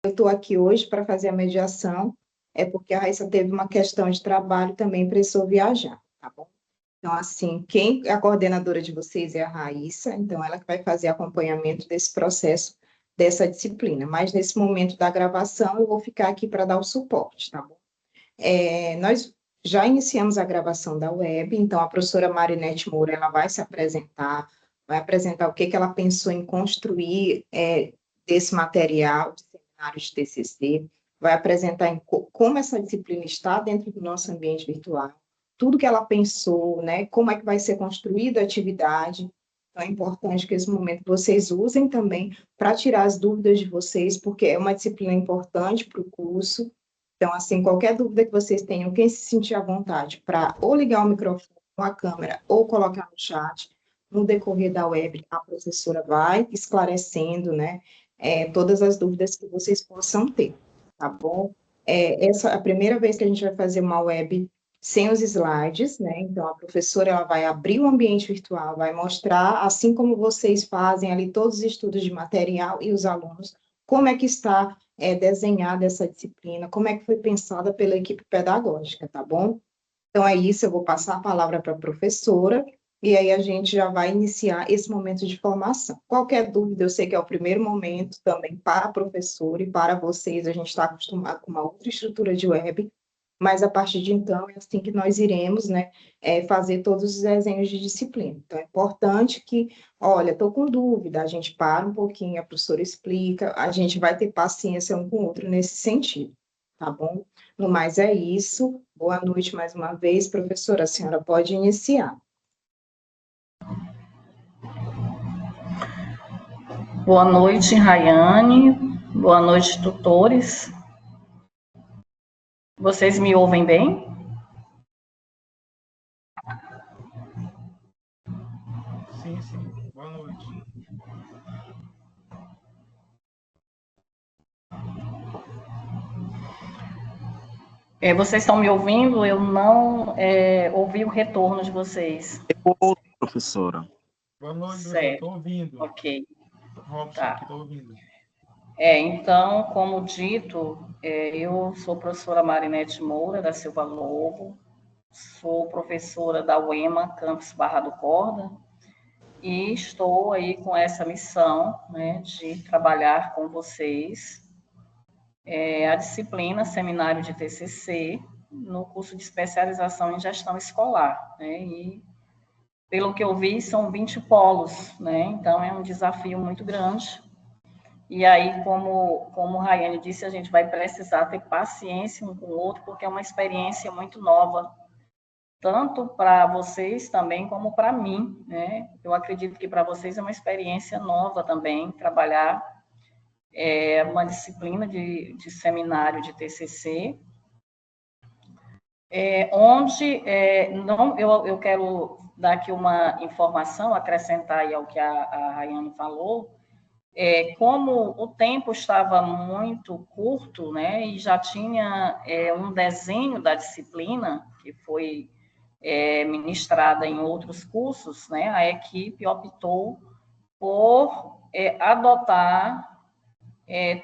Eu estou aqui hoje para fazer a mediação, é porque a Raíssa teve uma questão de trabalho também, precisou viajar, tá bom? Então, assim, quem é a coordenadora de vocês é a Raíssa, então ela que vai fazer acompanhamento desse processo, dessa disciplina. Mas nesse momento da gravação, eu vou ficar aqui para dar o suporte, tá bom? Nós já iniciamos a gravação da web, então a professora Marinete Moura, ela vai apresentar o que que ela pensou em construir desse material, de seminário de TCC, vai apresentar como essa disciplina está dentro do nosso ambiente virtual, tudo que ela pensou, né, como é que vai ser construída a atividade. Então, é importante que esse momento vocês usem também para tirar as dúvidas de vocês, porque é uma disciplina importante para o curso. Então, assim, qualquer dúvida que vocês tenham, quem se sentir à vontade para ou ligar o microfone ou a câmera ou colocar no chat, no decorrer da web, a professora vai esclarecendo, né, todas as dúvidas que vocês possam ter, tá bom? Essa é a primeira vez que a gente vai fazer uma web sem os slides, né? Então, a professora ela vai abrir o ambiente virtual, vai mostrar, assim como vocês fazem ali todos os estudos de material e os alunos, como é que está desenhada essa disciplina, como é que foi pensada pela equipe pedagógica, tá bom? Então, é isso, eu vou passar a palavra para a professora, e aí a gente já vai iniciar esse momento de formação. Qualquer dúvida, eu sei que é o primeiro momento também para a professora e para vocês, a gente está acostumado com uma outra estrutura de web, mas a partir de então é assim que nós iremos, né, fazer todos os desenhos de disciplina. Então, é importante que, olha, estou com dúvida, a gente para um pouquinho, a professora explica, a gente vai ter paciência um com o outro nesse sentido, tá bom? No mais é isso. Boa noite mais uma vez, professora. A senhora pode iniciar. Boa noite, Rayane. Boa noite, tutores. Vocês me ouvem bem? Sim, sim. Boa noite. Vocês estão me ouvindo? Eu não ouvi o retorno de vocês. Professora. Boa noite, professor. Certo. Estou ouvindo. Ok. Robson, Tá. aqui estou ouvindo. Então, como dito, eu sou professora Marinete Moura, da Silva Lobo, sou professora da UEMA, Campus Barra do Corda, e estou aí com essa missão, né, de trabalhar com vocês a disciplina Seminário de TCC no curso de especialização em gestão escolar, né, e pelo que eu vi, são 20 polos, né, então é um desafio muito grande. E aí, como a Rayane disse, a gente vai precisar ter paciência um com o outro, porque é uma experiência muito nova, tanto para vocês também, como para mim, né? Eu acredito que para vocês é uma experiência nova também, trabalhar uma disciplina de seminário de TCC, onde, eu quero dar aqui uma informação, acrescentar aí ao que a Rayane falou, como o tempo estava muito curto, né, e já tinha um desenho da disciplina, que foi ministrada em outros cursos, né, a equipe optou por adotar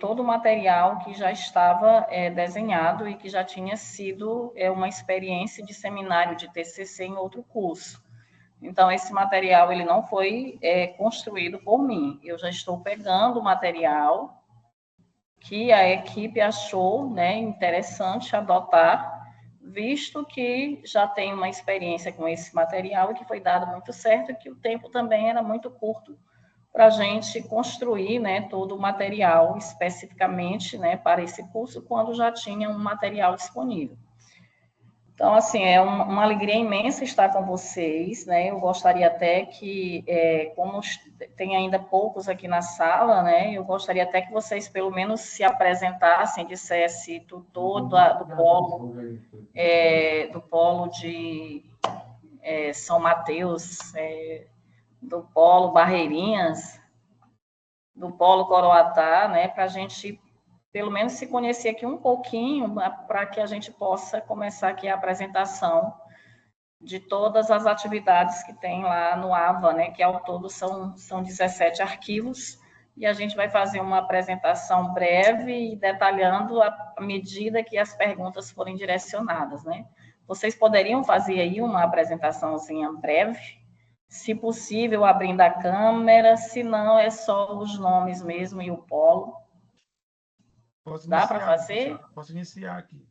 todo o material que já estava desenhado e que já tinha sido uma experiência de seminário de TCC em outro curso. Então, esse material ele não foi construído por mim. Eu já estou pegando o material que a equipe achou, né, interessante adotar, visto que já tem uma experiência com esse material e que foi dado muito certo e que o tempo também era muito curto para a gente construir, né, todo o material especificamente, né, para esse curso, quando já tinha um material disponível. Então, assim, é uma alegria imensa estar com vocês, né? Eu gostaria até que, como tem ainda poucos aqui na sala, né? Eu gostaria até que vocês, pelo menos, se apresentassem, dissessem tutor do polo de São Mateus, do polo Barreirinhas, do polo Coroatá, né? Para a gente pelo menos se conhecer aqui um pouquinho, para que a gente possa começar aqui a apresentação de todas as atividades que tem lá no AVA, né, que ao todo são 17 arquivos, e a gente vai fazer uma apresentação breve e detalhando à medida que as perguntas forem direcionadas, né? Vocês poderiam fazer aí uma apresentaçãozinha breve, se possível, abrindo a câmera, se não, é só os nomes mesmo e o polo. Dá para fazer? Posso iniciar aqui.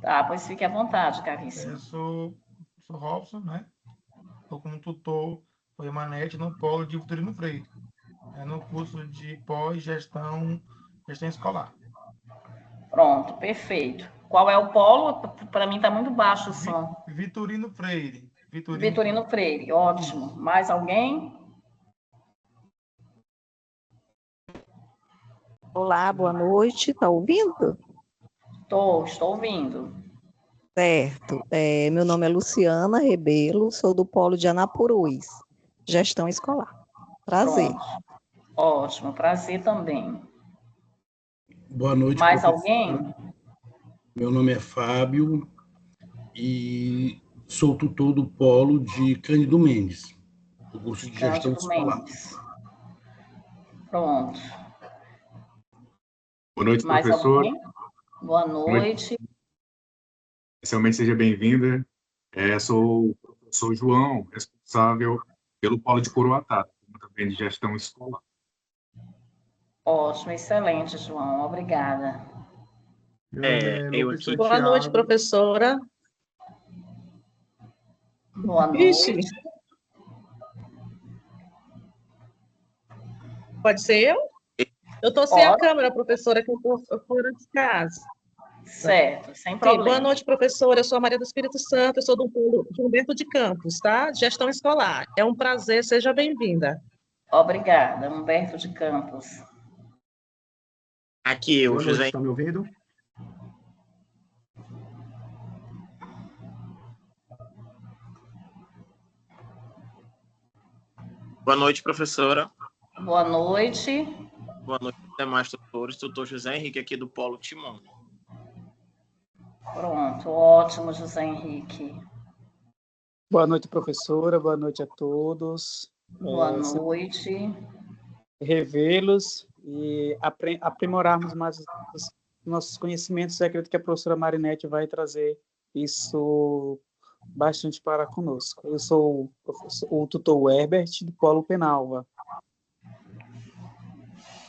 Tá, pois fique à vontade, caríssimo. Eu sou Robson, né? Estou como tutor permanente no Polo de Vitorino Freire, no curso de pós-gestão escolar. Pronto, perfeito. Qual é o polo? Para mim está muito baixo o som. Vitorino Freire. Vitorino Freire, ótimo. Isso. Mais alguém? Olá, boa noite. Está ouvindo? Estou ouvindo. Certo. Meu nome é Luciana Rebelo, sou do Polo de Anapurus, gestão escolar. Prazer. Pronto. Ótimo, prazer também. Boa noite, mais professora. Alguém? Meu nome é Fábio e sou tutor do Polo de Cândido Mendes, do curso de gestão escolar. Mendes. Pronto. Boa noite, mais professor. Alguém? Boa noite. Inicialmente, seja bem-vinda. Sou o professor João, responsável pelo Polo de Coroatá, também de gestão escolar. Ótimo, excelente, João. Obrigada. Boa noite, professora. Boa noite. Pode ser eu? Eu estou sem a câmera, professora, que eu estou fora de casa. Certo, sem problema. Boa noite, professora. Eu sou a Maria do Espírito Santo, eu sou do Polo de Humberto de Campos, tá? Gestão escolar. É um prazer, seja bem-vinda. Obrigada, Humberto de Campos. Aqui eu, José. Está me ouvindo? Boa noite, professora. Boa noite. Boa noite, demais tutores. Tutor José Henrique, aqui do Polo Timon. Pronto, ótimo, José Henrique. Boa noite, professora. Boa noite a todos. Boa noite. Revê-los e aprimorarmos mais os nossos conhecimentos. Eu acredito que a professora Marinete vai trazer isso bastante para conosco. Eu sou o tutor Herbert, do Polo Penalva.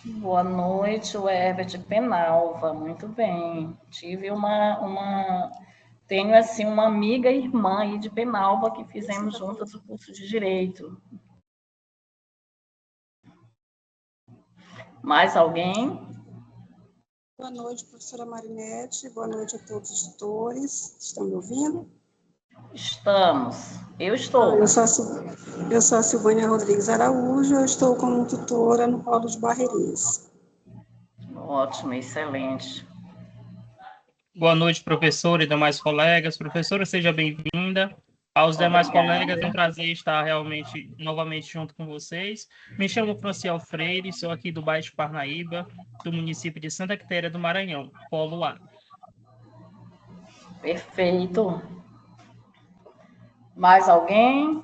Boa noite, o Herbert Penalva. Muito bem. Tive tenho assim uma amiga e irmã aí de Penalva que fizemos juntas o curso de Direito. Mais alguém? Boa noite, professora Marinete. Boa noite a todos os tutores. Estão me ouvindo? Estamos. Eu estou. Eu sou a Silvânia Rodrigues Araújo, eu estou como tutora no Polo de Barreirinhas. Ótimo, excelente. Boa noite, professora e demais colegas. Professora, seja bem-vinda. Aos demais colegas, é um prazer estar realmente novamente junto com vocês. Me chamo Franciel Freire, sou aqui do Baixo Parnaíba, do município de Santa Quitéria do Maranhão, Polo A. Perfeito. Mais alguém?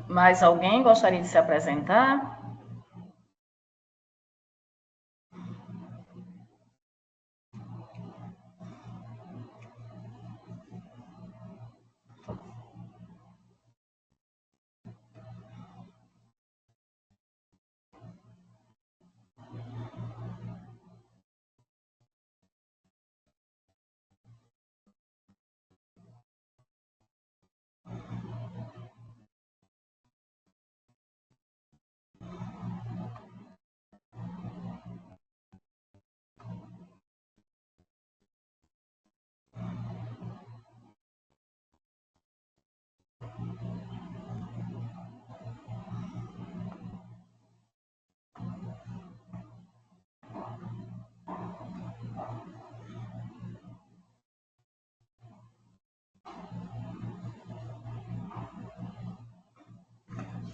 Mais alguém gostaria de se apresentar?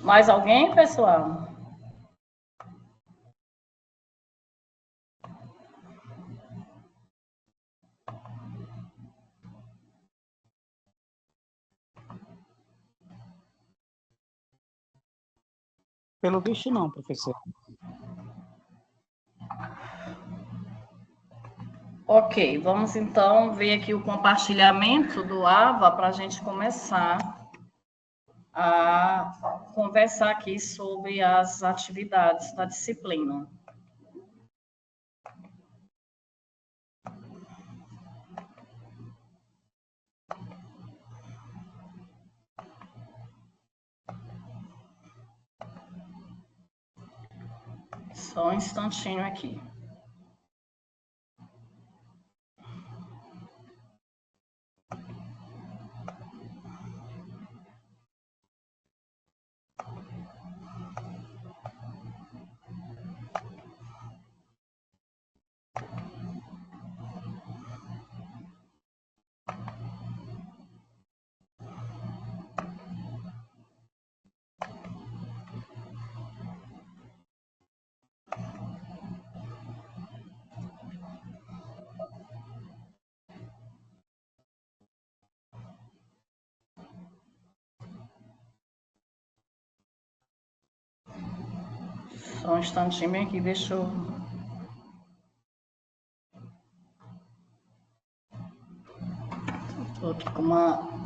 Mais alguém, pessoal? Pelo visto, não, professor. Ok, vamos então ver aqui o compartilhamento do AVA para a gente começar a conversar aqui sobre as atividades da disciplina. Só um instantinho aqui. Só um instantinho aqui, deixa eu... Estou aqui com uma...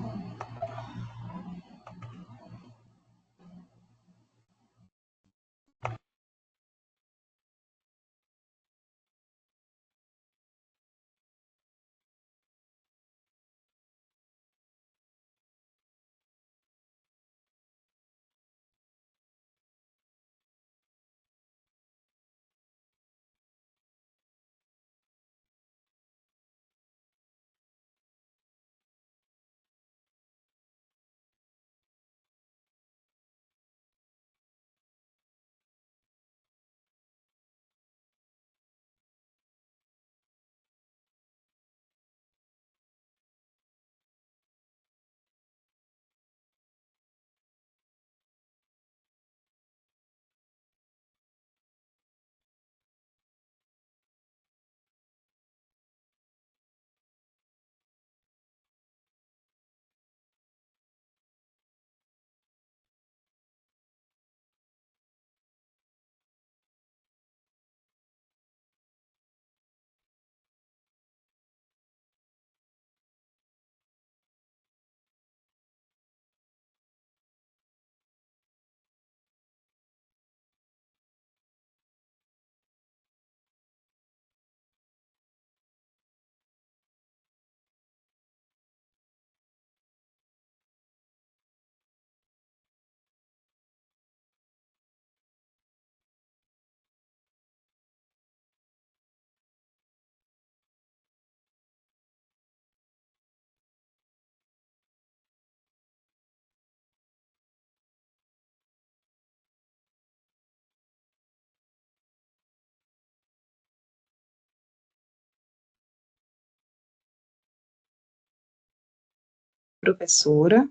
Professora.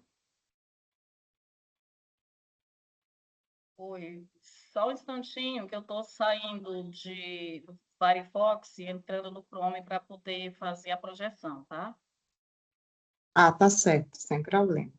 Oi, só um instantinho que eu estou saindo do Firefox e entrando no Chrome para poder fazer a projeção, tá? Ah, tá certo, sem problema.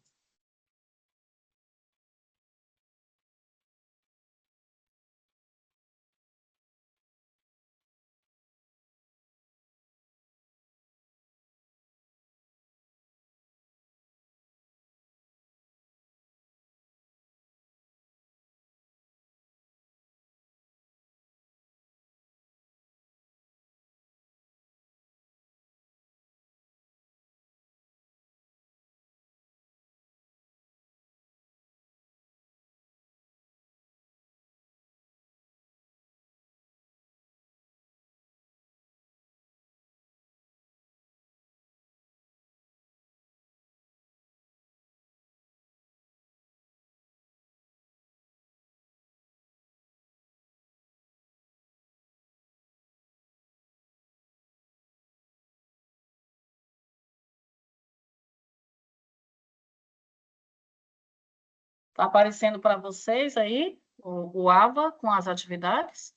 Está aparecendo para vocês aí o AVA com as atividades?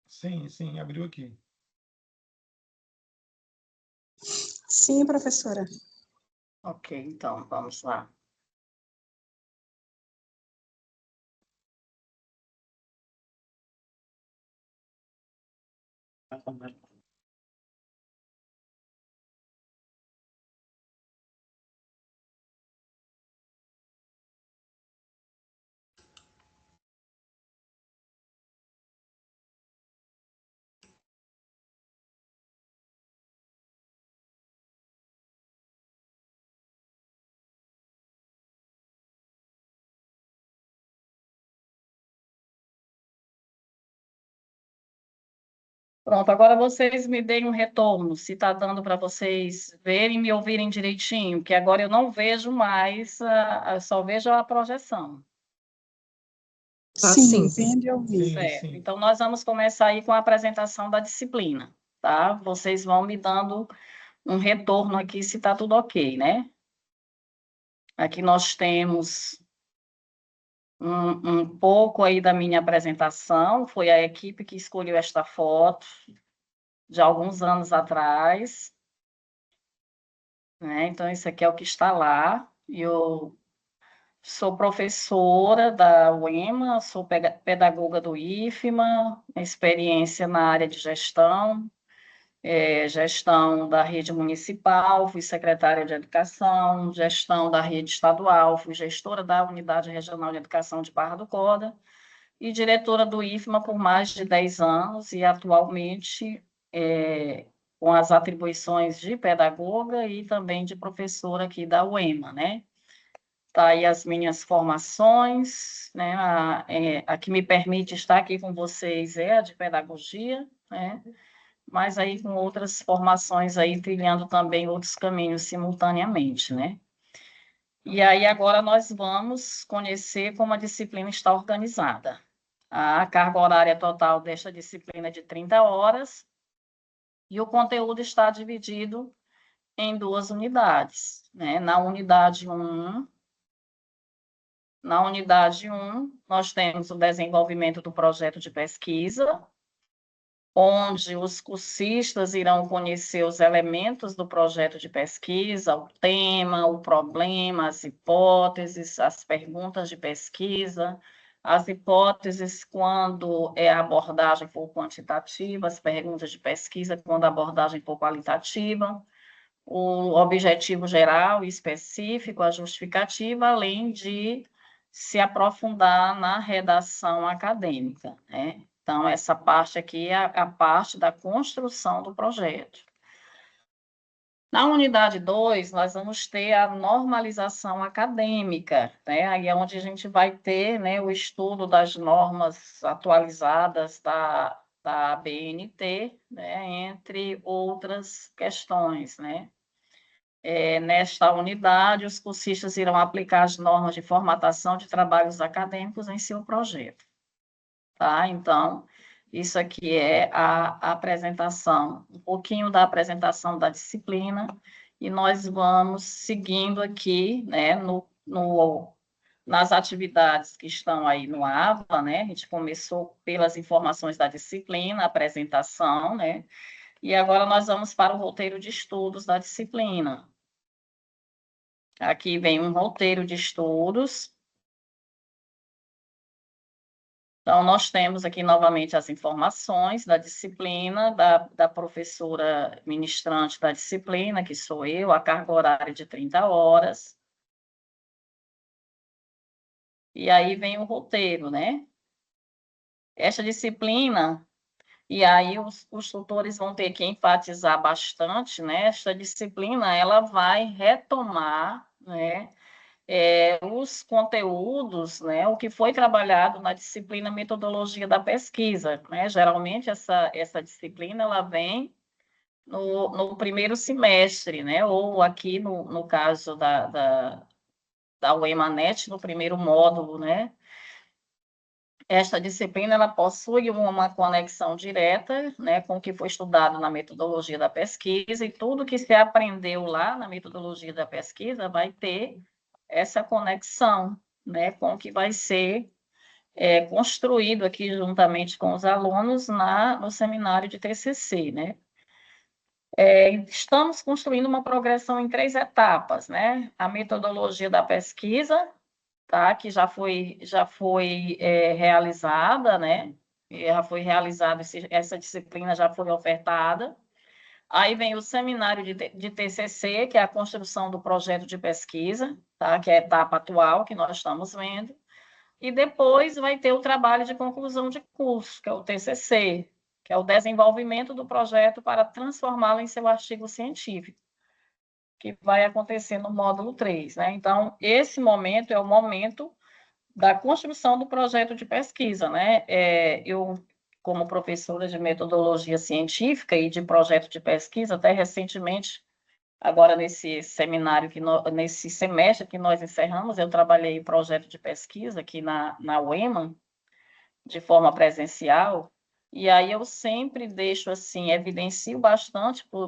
Sim, abriu aqui. Sim, professora. Ok, então, vamos lá. Pronto, agora vocês me deem um retorno, se está dando para vocês verem e me ouvirem direitinho, que agora eu não vejo mais, só vejo a projeção. Sim, vendo e ouvindo. Certo. Então, nós vamos começar aí com a apresentação da disciplina, tá? Vocês vão me dando um retorno aqui, se está tudo ok, né? Aqui nós temos um pouco aí da minha apresentação, foi a equipe que escolheu esta foto de alguns anos atrás, né? Então, isso aqui é o que está lá. Eu sou professora da UEMA, sou pedagoga do IFMA, experiência na área de gestão, gestão da rede municipal, fui secretária de educação, gestão da rede estadual, fui gestora da Unidade Regional de Educação de Barra do Corda e diretora do IFMA por mais de 10 anos e atualmente com as atribuições de pedagoga e também de professora aqui da UEMA, né? Tá aí as minhas formações, né? A que me permite estar aqui com vocês é a de pedagogia, né? Mas aí com outras formações aí, trilhando também outros caminhos simultaneamente, né? E aí agora nós vamos conhecer como a disciplina está organizada. A carga horária total desta disciplina é de 30 horas e o conteúdo está dividido em 2 unidades, né? Na unidade 1, nós temos o desenvolvimento do projeto de pesquisa, onde os cursistas irão conhecer os elementos do projeto de pesquisa, o tema, o problema, as hipóteses, as perguntas de pesquisa, as hipóteses quando a abordagem for quantitativa, as perguntas de pesquisa quando a abordagem for qualitativa, o objetivo geral e específico, a justificativa, além de se aprofundar na redação acadêmica, né? Então, essa parte aqui é a parte da construção do projeto. Na unidade 2, nós vamos ter a normalização acadêmica, né? Aí é onde a gente vai ter, né, o estudo das normas atualizadas da ABNT, né, entre outras questões, né? Nesta unidade, os cursistas irão aplicar as normas de formatação de trabalhos acadêmicos em seu projeto. Tá? Então, isso aqui é a apresentação, um pouquinho da apresentação da disciplina, e nós vamos seguindo aqui, né, nas atividades que estão aí no AVA, né? A gente começou pelas informações da disciplina, apresentação, né? E agora nós vamos para o roteiro de estudos da disciplina. Aqui vem um roteiro de estudos. Então, nós temos aqui novamente as informações da disciplina, da professora ministrante da disciplina, que sou eu, a carga horária de 30 horas. E aí vem o roteiro, né? Esta disciplina, e aí os tutores vão ter que enfatizar bastante, né? Esta disciplina, ela vai retomar, né? Os conteúdos, né, o que foi trabalhado na disciplina metodologia da pesquisa, né? Geralmente essa disciplina ela vem no primeiro semestre, né? Ou aqui no caso da UEMANET, no primeiro módulo, né? Esta disciplina ela possui uma conexão direta, né, com o que foi estudado na metodologia da pesquisa, e tudo que se aprendeu lá na metodologia da pesquisa vai ter essa conexão, né, com o que vai ser construído aqui juntamente com os alunos no seminário de TCC, né. Estamos construindo uma progressão em 3 etapas, né, a metodologia da pesquisa, tá, que já foi realizada, né, já foi realizado, essa disciplina já foi ofertada. Aí vem o seminário de TCC, que é a construção do projeto de pesquisa, tá? Que é a etapa atual que nós estamos vendo. E depois vai ter o trabalho de conclusão de curso, que é o TCC, que é o desenvolvimento do projeto para transformá-lo em seu artigo científico, que vai acontecer no módulo 3, né? Então, esse momento é o momento da construção do projeto de pesquisa, né? Eu, como professora de metodologia científica e de projeto de pesquisa, até recentemente, agora nesse seminário, nesse semestre que nós encerramos, eu trabalhei em projeto de pesquisa aqui na UEMA, de forma presencial, e aí eu sempre deixo, assim, evidencio bastante para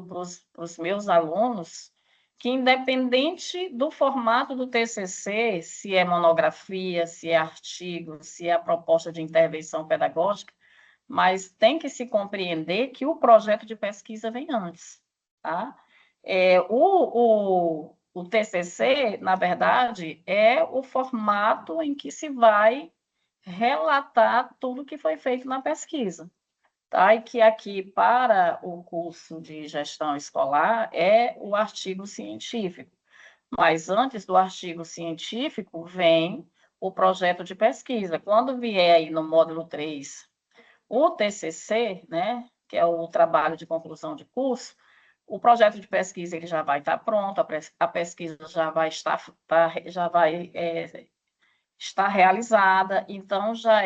os meus alunos que, independente do formato do TCC, se é monografia, se é artigo, se é a proposta de intervenção pedagógica, mas tem que se compreender que o projeto de pesquisa vem antes, tá? O TCC, na verdade, é o formato em que se vai relatar tudo que foi feito na pesquisa, tá? E que aqui, para o curso de gestão escolar, é o artigo científico. Mas antes do artigo científico, vem o projeto de pesquisa. Quando vier aí no módulo 3, o TCC, né, que é o trabalho de conclusão de curso, o projeto de pesquisa ele já vai estar pronto, a pesquisa já vai estar realizada, então já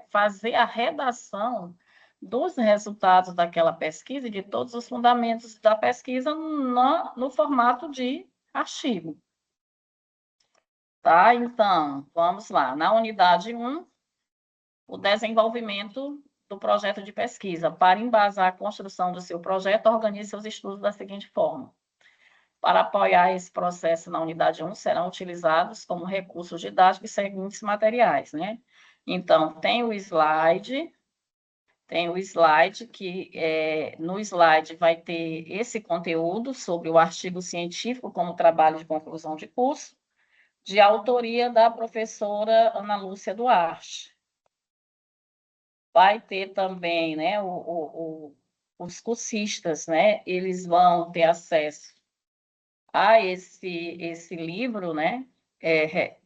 fazer a redação dos resultados daquela pesquisa e de todos os fundamentos da pesquisa no formato de artigo. Tá? Então, vamos lá. Na unidade 1, o desenvolvimento do projeto de pesquisa. Para embasar a construção do seu projeto, organize seus estudos da seguinte forma. Para apoiar esse processo na unidade 1, serão utilizados como recursos didáticos os seguintes materiais, né? Então, tem o slide que no slide vai ter esse conteúdo sobre o artigo científico como trabalho de conclusão de curso, de autoria da professora Ana Lúcia Duarte. Vai ter também, né, os cursistas, né, eles vão ter acesso a esse livro, né,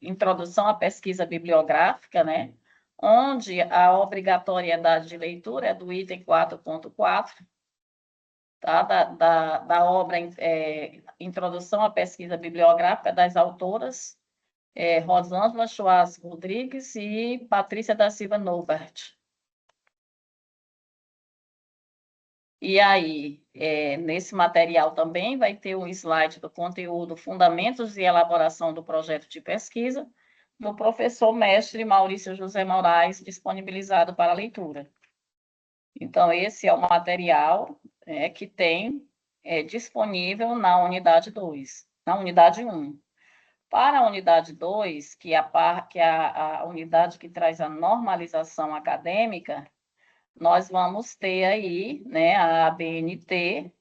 Introdução à Pesquisa Bibliográfica, né, onde a obrigatoriedade de leitura é do item 4.4, tá, da obra Introdução à Pesquisa Bibliográfica das autoras Rosângela Schwartz Rodrigues e Patrícia da Silva Norbert. E aí, nesse material também vai ter um slide do conteúdo Fundamentos e Elaboração do Projeto de Pesquisa, do professor mestre Maurício José Moraes, disponibilizado para leitura. Então, esse é o material que tem disponível na unidade 2, na unidade 1. Para a unidade 2, que é a unidade que traz a normalização acadêmica, nós vamos ter aí, né, a ABNT,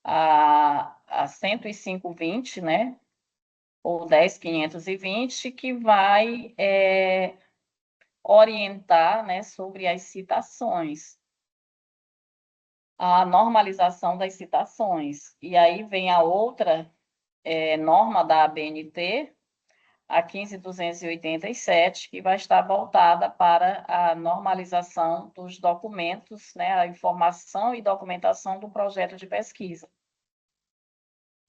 a 10520, né, ou 10520, que vai orientar, né, sobre as citações, a normalização das citações. E aí vem a outra norma da ABNT, a 15.287, que vai estar voltada para a normalização dos documentos, né, a informação e documentação do projeto de pesquisa.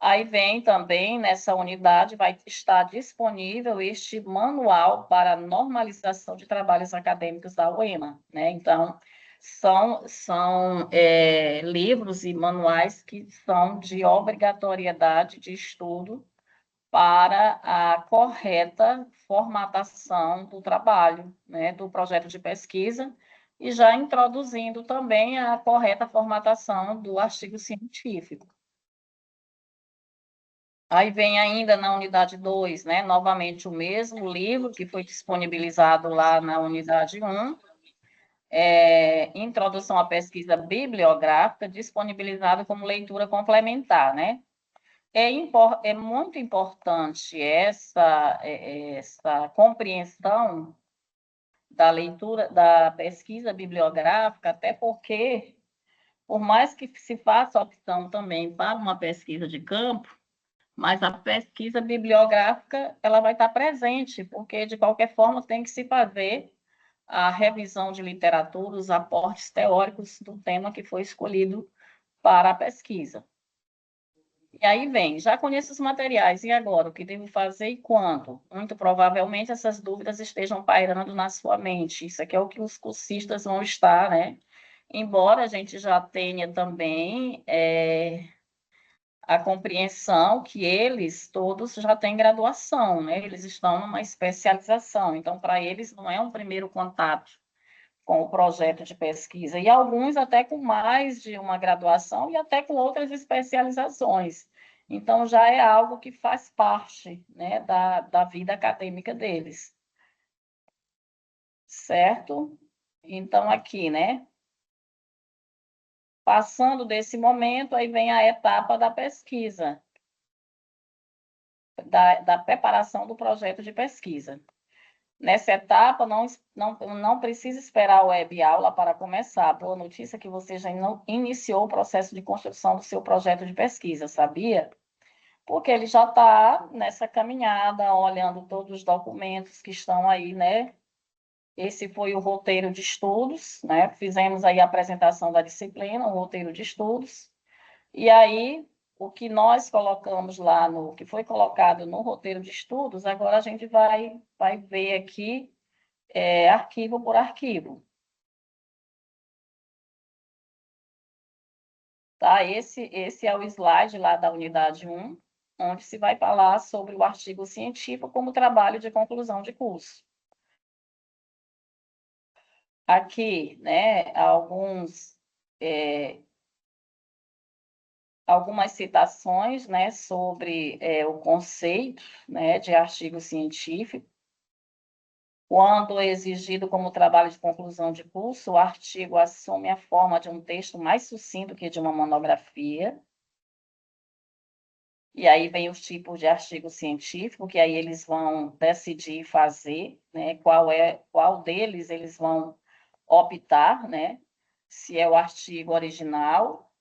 Aí vem também, nessa unidade, vai estar disponível este manual para a normalização de trabalhos acadêmicos da UEMA, né? Então, são livros e manuais que são de obrigatoriedade de estudo para a correta formatação do trabalho, né, do projeto de pesquisa, e já introduzindo também a correta formatação do artigo científico. Aí vem ainda na unidade 2, né, novamente o mesmo livro que foi disponibilizado lá na unidade 1, Introdução à Pesquisa Bibliográfica, disponibilizado como leitura complementar, né? É muito importante essa compreensão da leitura, da pesquisa bibliográfica, até porque, por mais que se faça opção também para uma pesquisa de campo, mas a pesquisa bibliográfica ela vai estar presente, porque, de qualquer forma, tem que se fazer a revisão de literatura, os aportes teóricos do tema que foi escolhido para a pesquisa. E aí vem, já conheço os materiais, e agora? O que devo fazer e quando? Muito provavelmente essas dúvidas estejam pairando na sua mente. Isso aqui é o que os cursistas vão estar, né? Embora a gente já tenha também a compreensão que eles todos já têm graduação, né? Eles estão numa especialização, então para eles não é um primeiro contato com o projeto de pesquisa, e alguns até com mais de uma graduação e até com outras especializações. Então, já é algo que faz parte, né, da vida acadêmica deles. Certo? Então, aqui, né? Passando desse momento, aí vem a etapa da pesquisa, da preparação do projeto de pesquisa. Nessa etapa, não precisa esperar a web aula para começar. Boa notícia que você já iniciou o processo de construção do seu projeto de pesquisa, sabia? Porque ele já está nessa caminhada, olhando todos os documentos que estão aí, né? Esse foi o roteiro de estudos, né? Fizemos aí a apresentação da disciplina, o roteiro de estudos. E aí, o que nós colocamos lá, que foi colocado no roteiro de estudos, agora a gente vai ver aqui, arquivo por arquivo. Tá? Esse é o slide lá da unidade 1, onde se vai falar sobre o artigo científico como trabalho de conclusão de curso. Aqui, né, algumas citações, né, sobre o conceito, né, de artigo científico. Quando exigido como trabalho de conclusão de curso, o artigo assume a forma de um texto mais sucinto que de uma monografia. E aí vem os tipos de artigo científico, que aí eles vão decidir fazer, né, qual deles eles vão optar, né, se é o artigo original,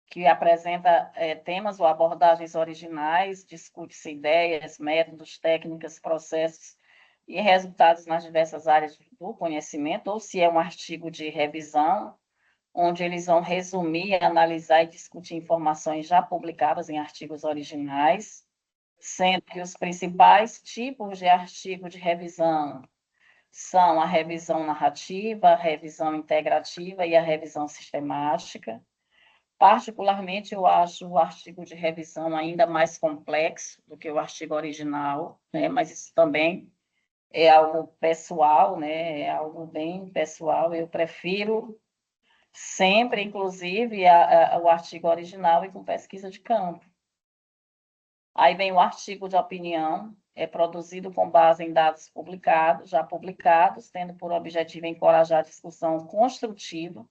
que apresenta temas ou abordagens originais, discute-se ideias, métodos, técnicas, processos e resultados nas diversas áreas do conhecimento, ou se é um artigo de revisão, onde eles vão resumir, analisar e discutir informações já publicadas em artigos originais, sendo que os principais tipos de artigo de revisão são a revisão narrativa, a revisão integrativa e a revisão sistemática. Particularmente, eu acho o artigo de revisão ainda mais complexo do que o artigo original, né? Mas isso também é algo pessoal, né? É algo bem pessoal. Eu prefiro sempre, inclusive, o artigo original e com pesquisa de campo. Aí vem o artigo de opinião, é produzido com base em dados já publicados, tendo por objetivo encorajar a discussão construtiva,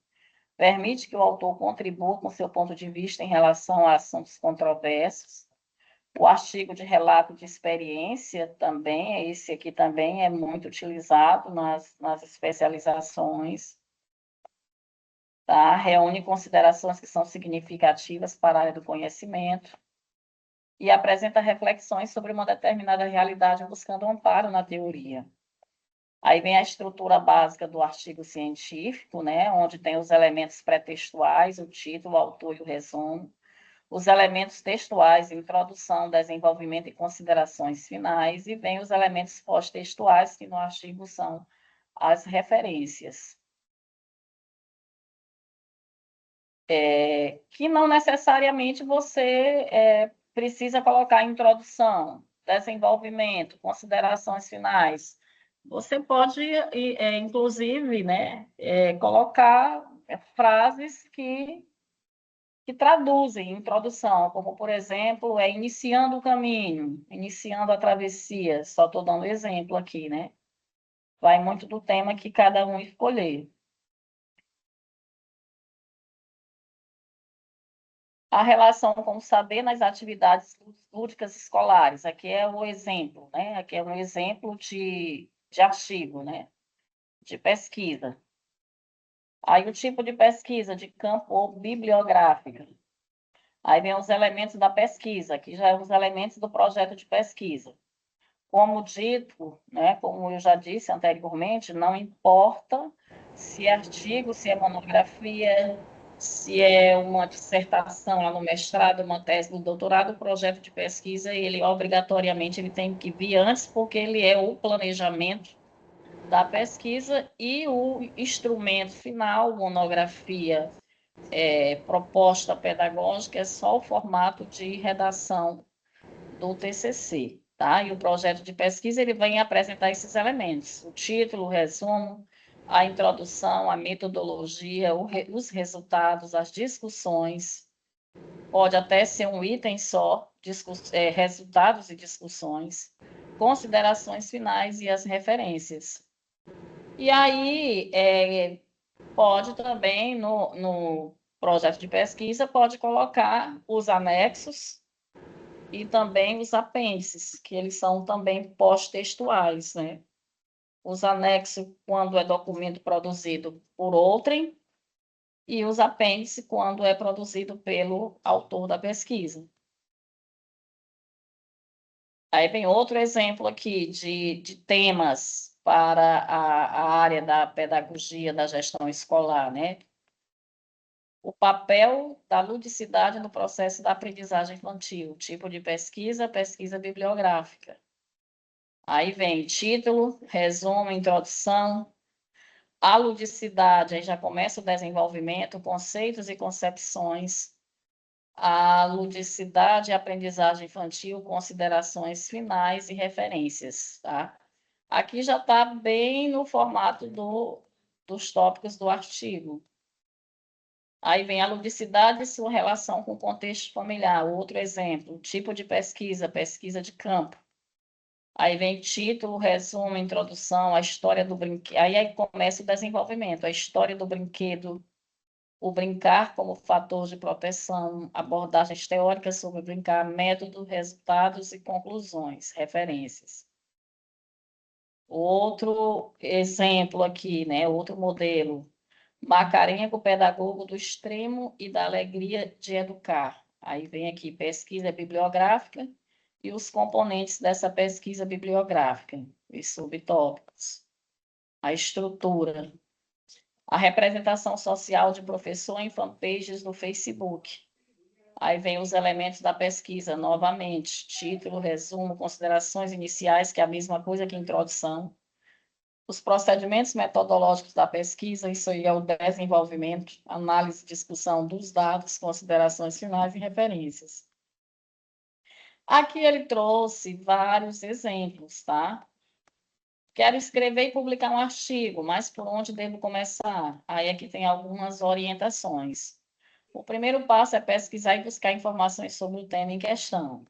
permite que o autor contribua com seu ponto de vista em relação a assuntos controversos. O artigo de relato de experiência também, esse aqui também é muito utilizado nas especializações. Tá? Reúne considerações que são significativas para a área do conhecimento e apresenta reflexões sobre uma determinada realidade buscando amparo na teoria. Aí vem a estrutura básica do artigo científico, né, onde tem os elementos pré-textuais, o título, o autor e o resumo, os elementos textuais, introdução, desenvolvimento e considerações finais, e vem os elementos pós-textuais, que no artigo são as referências. Que não necessariamente você precisa colocar introdução, desenvolvimento, considerações finais. Você pode, inclusive, né, colocar frases que traduzem introdução, como, por exemplo, iniciando o caminho, iniciando a travessia. Só estou dando exemplo aqui, né? Vai muito do tema que cada um escolher. A relação com o saber nas atividades lúdicas escolares. Aqui é o exemplo, né? Aqui é um exemplo de artigo, né? de pesquisa. Aí o tipo de pesquisa de campo ou bibliográfica. Aí vem os elementos da pesquisa, que já são os elementos do projeto de pesquisa. Como dito, né, como eu já disse anteriormente, não importa se é artigo, se é monografia, se é uma dissertação lá no mestrado, uma tese no doutorado, o projeto de pesquisa, ele obrigatoriamente ele tem que vir antes, porque ele é o planejamento da pesquisa e o instrumento final, monografia, proposta pedagógica, é só o formato de redação do TCC, tá? E o projeto de pesquisa, ele vem apresentar esses elementos, o título, o resumo, a introdução, a metodologia, os resultados, as discussões, pode até ser um item só, resultados e discussões, considerações finais e as referências. E aí, pode também, no projeto de pesquisa, pode colocar os anexos e também os apêndices, que eles são também pós-textuais, né? Os anexos, quando é documento produzido por outrem, e os apêndices, quando é produzido pelo autor da pesquisa. Aí vem outro exemplo aqui de temas para a área da pedagogia da gestão escolar, né? O papel da ludicidade no processo da aprendizagem infantil, tipo de pesquisa, pesquisa bibliográfica. Aí vem título, resumo, introdução, a ludicidade, aí já começa o desenvolvimento, conceitos e concepções, a ludicidade e aprendizagem infantil, considerações finais e referências, tá? Aqui já está bem no formato dos tópicos do artigo. Aí vem a ludicidade e sua relação com o contexto familiar. Outro exemplo, tipo de pesquisa, pesquisa de campo. Aí vem título, resumo, introdução, a história do brinquedo. Aí começa o desenvolvimento, a história do brinquedo, o brincar como fator de proteção, abordagens teóricas sobre o brincar, método, resultados e conclusões, referências. Outro exemplo aqui, né? Outro modelo. Macarengo, pedagogo do extremo e da alegria de educar. Aí vem aqui pesquisa bibliográfica e os componentes dessa pesquisa bibliográfica, os subtópicos. A estrutura. A representação social de professor em fanpages no Facebook. Aí vem os elementos da pesquisa, novamente, título, resumo, considerações iniciais, que é a mesma coisa que introdução. Os procedimentos metodológicos da pesquisa, isso aí é o desenvolvimento, análise e discussão dos dados, considerações finais e referências. Aqui ele trouxe vários exemplos, tá? Quero escrever e publicar um artigo, mas por onde devo começar? Aí aqui tem algumas orientações. O primeiro passo é pesquisar e buscar informações sobre o tema em questão.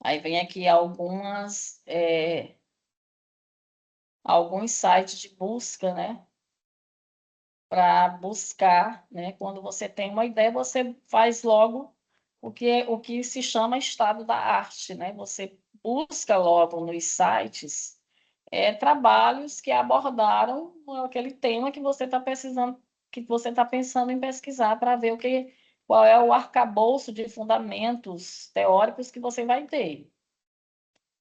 Aí vem aqui alguns sites de busca, né? Para buscar, né? Quando você tem uma ideia, você faz logo o que se chama estado da arte, né? Você busca logo nos sites trabalhos que abordaram aquele tema que você está precisando, que você está pensando em pesquisar para ver qual é o arcabouço de fundamentos teóricos que você vai ter.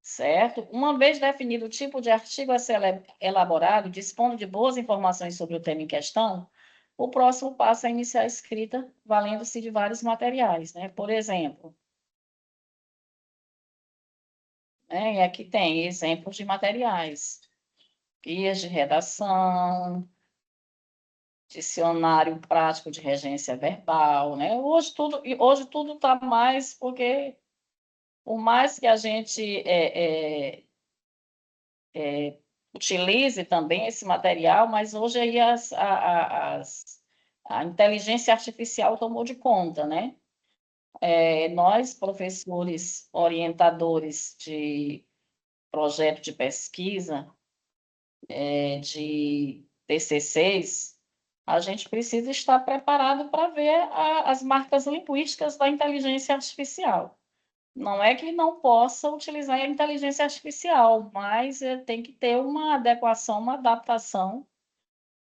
Certo? Uma vez definido o tipo de artigo a ser elaborado, dispondo de boas informações sobre o tema em questão, o próximo passo é iniciar a escrita, valendo-se de vários materiais, né? Por exemplo, e aqui tem exemplos de materiais, guias de redação, dicionário prático de regência verbal, né? Hoje tudo está mais, porque por mais que a gente utilize também esse material, mas hoje aí a inteligência artificial tomou de conta, né? Nós, professores orientadores de projeto de pesquisa, de TCCs, a gente precisa estar preparado para ver as marcas linguísticas da inteligência artificial. Não é que não possa utilizar a inteligência artificial, mas tem que ter uma adequação, uma adaptação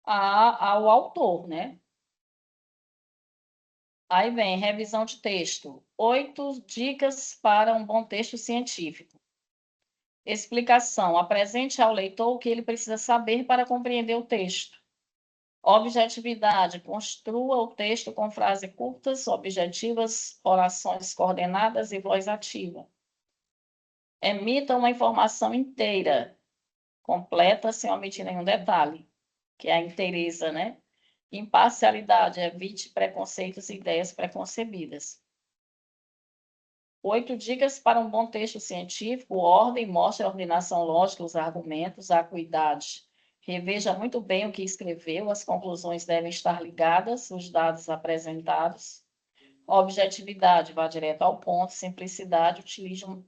ao autor, né? Aí vem revisão de texto. 8 dicas para um bom texto científico. Explicação. Apresente ao leitor o que ele precisa saber para compreender o texto. Objetividade. Construa o texto com frases curtas, objetivas, orações coordenadas e voz ativa. Emita uma informação inteira, completa, sem omitir nenhum detalhe, que é a inteireza, né? Imparcialidade. Evite preconceitos e ideias preconcebidas. 8 dicas para um bom texto científico. Ordem, mostre a ordenação lógica, os argumentos, a acuidade. Reveja muito bem o que escreveu, as conclusões devem estar ligadas, os dados apresentados. Objetividade, vá direto ao ponto. Simplicidade,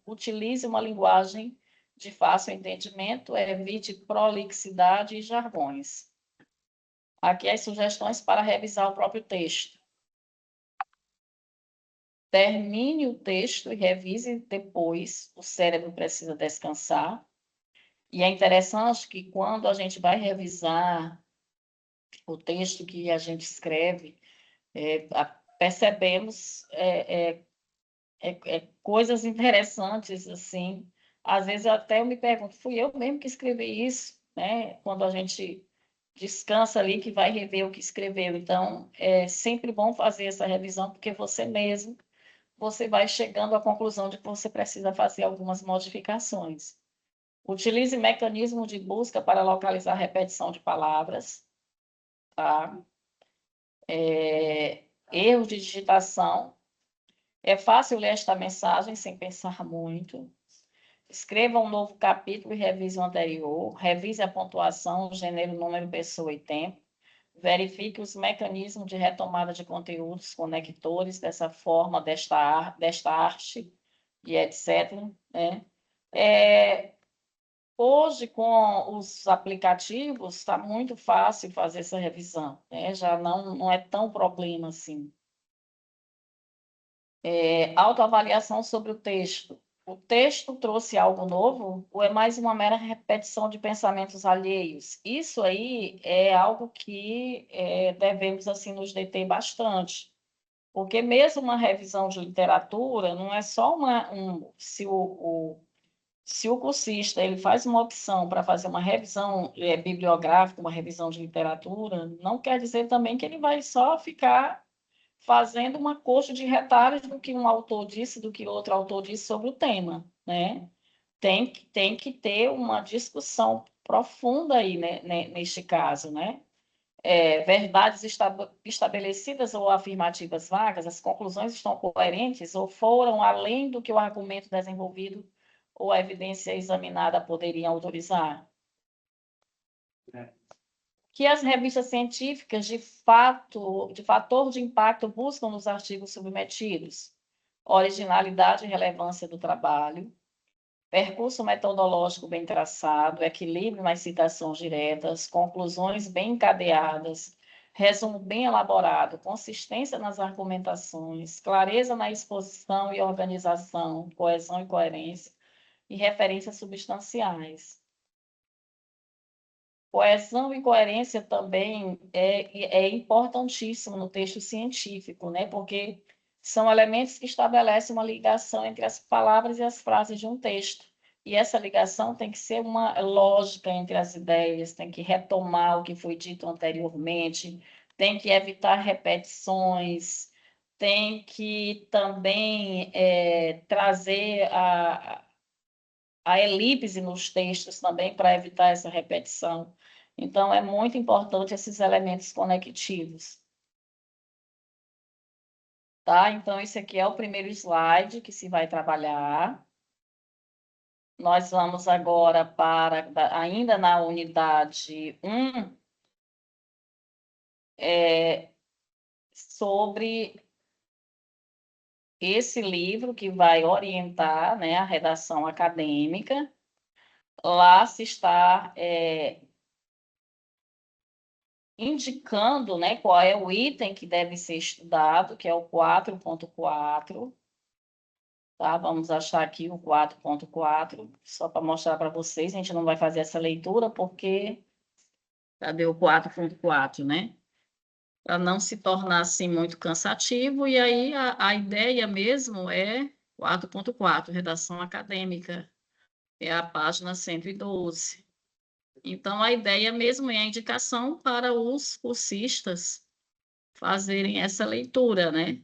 utilize uma linguagem de fácil entendimento, evite prolixidade e jargões. Aqui as sugestões para revisar o próprio texto. Termine o texto e revise depois, o cérebro precisa descansar. E é interessante que quando a gente vai revisar o texto que a gente escreve, percebemos coisas interessantes, assim. Às vezes até eu me pergunto, fui eu mesmo que escrevi isso, né? Quando a gente descansa ali, que vai rever o que escreveu. Então, é sempre bom fazer essa revisão, porque você vai chegando à conclusão de que você precisa fazer algumas modificações. Utilize mecanismo de busca para localizar repetição de palavras, tá? Erros de digitação. É fácil ler esta mensagem sem pensar muito. Escreva um novo capítulo e revise o anterior. Revise a pontuação, gênero, número, pessoa e tempo. Verifique os mecanismos de retomada de conteúdos, conectores dessa forma, desta arte e etc. Né? Hoje, com os aplicativos, está muito fácil fazer essa revisão, né? Já não é tão problema assim. Autoavaliação sobre o texto. O texto trouxe algo novo ou é mais uma mera repetição de pensamentos alheios? Isso aí é algo que devemos assim, nos deter bastante. Porque mesmo uma revisão de literatura não é só se o cursista ele faz uma opção para fazer uma revisão bibliográfica, uma revisão de literatura, não quer dizer também que ele vai só ficar fazendo uma coxa de retalhos do que um autor disse, do que outro autor disse sobre o tema, né? Tem que ter uma discussão profunda aí, né, neste caso, né? Verdades estabelecidas ou afirmativas vagas, as conclusões estão coerentes ou foram além do que o argumento desenvolvido ou a evidência examinada poderiam autorizar? Que as revistas científicas, de fator de impacto, buscam nos artigos submetidos? Originalidade e relevância do trabalho, percurso metodológico bem traçado, equilíbrio nas citações diretas, conclusões bem encadeadas, resumo bem elaborado, consistência nas argumentações, clareza na exposição e organização, coesão e coerência, e referências substanciais. Coesão e coerência também é importantíssimo no texto científico, né? Porque são elementos que estabelecem uma ligação entre as palavras e as frases de um texto. E essa ligação tem que ser uma lógica entre as ideias, tem que retomar o que foi dito anteriormente, tem que evitar repetições, tem que também trazer a elipse nos textos também para evitar essa repetição. Então, é muito importante esses elementos conectivos. Tá? Então, esse aqui é o primeiro slide que se vai trabalhar. Nós vamos agora para, ainda na unidade 1, sobre esse livro que vai orientar, né, a redação acadêmica. Lá se está indicando, né, qual é o item que deve ser estudado, que é o 4.4, Tá? Vamos achar aqui o 4.4, só para mostrar para vocês. A gente não vai fazer essa leitura porque... Cadê o 4.4, né? Para não se tornar assim muito cansativo, e aí a ideia mesmo é 4.4, redação acadêmica, é a página 112. Então, a ideia mesmo é a indicação para os cursistas fazerem essa leitura, né?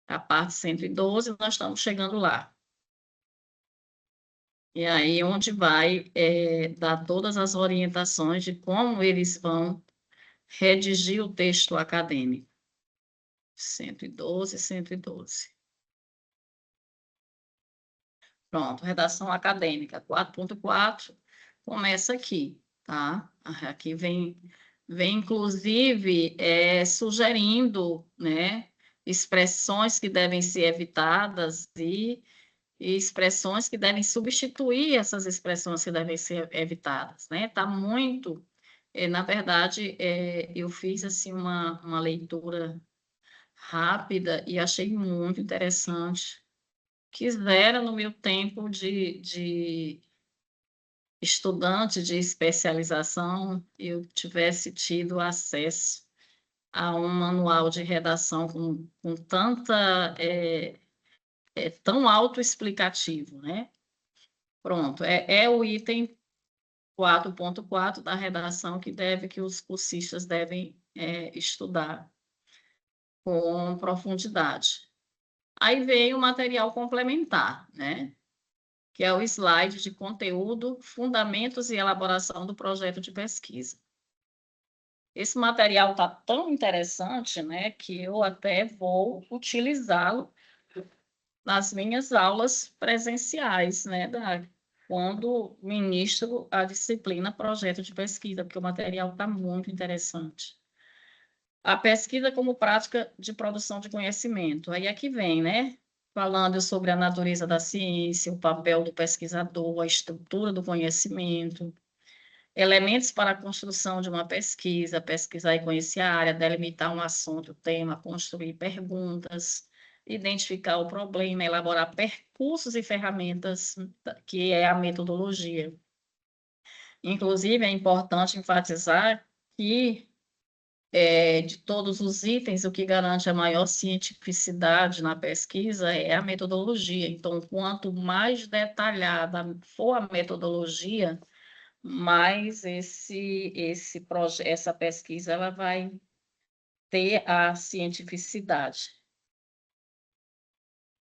A parte 112, nós estamos chegando lá. E aí, onde vai dar todas as orientações de como eles vão redigir o texto acadêmico. 112, 112. Pronto, redação acadêmica, 4.4, começa aqui, tá? Aqui vem inclusive, sugerindo, né, expressões que devem ser evitadas e expressões que devem substituir essas expressões que devem ser evitadas, né? Tá muito, na verdade, eu fiz, assim, uma leitura rápida e achei muito interessante. Quisera, no meu tempo de estudante de especialização, eu tivesse tido acesso a um manual de redação com tanta, tão autoexplicativo, né? Pronto, é o item 4.4 da redação que os cursistas devem estudar com profundidade. Aí vem o material complementar, né? Que é o slide de conteúdo, fundamentos e elaboração do projeto de pesquisa. Esse material está tão interessante, né, que eu até vou utilizá-lo nas minhas aulas presenciais, né, quando ministro a disciplina projeto de pesquisa, porque o material está muito interessante. A pesquisa como prática de produção de conhecimento. Aí aqui vem, né? Falando sobre a natureza da ciência, o papel do pesquisador, a estrutura do conhecimento, elementos para a construção de uma pesquisa, pesquisar e conhecer a área, delimitar um assunto, tema, construir perguntas, identificar o problema, elaborar percursos e ferramentas, que é a metodologia. Inclusive, é importante enfatizar que de todos os itens, o que garante a maior cientificidade na pesquisa é a metodologia. Então, quanto mais detalhada for a metodologia, mais essa pesquisa ela vai ter a cientificidade.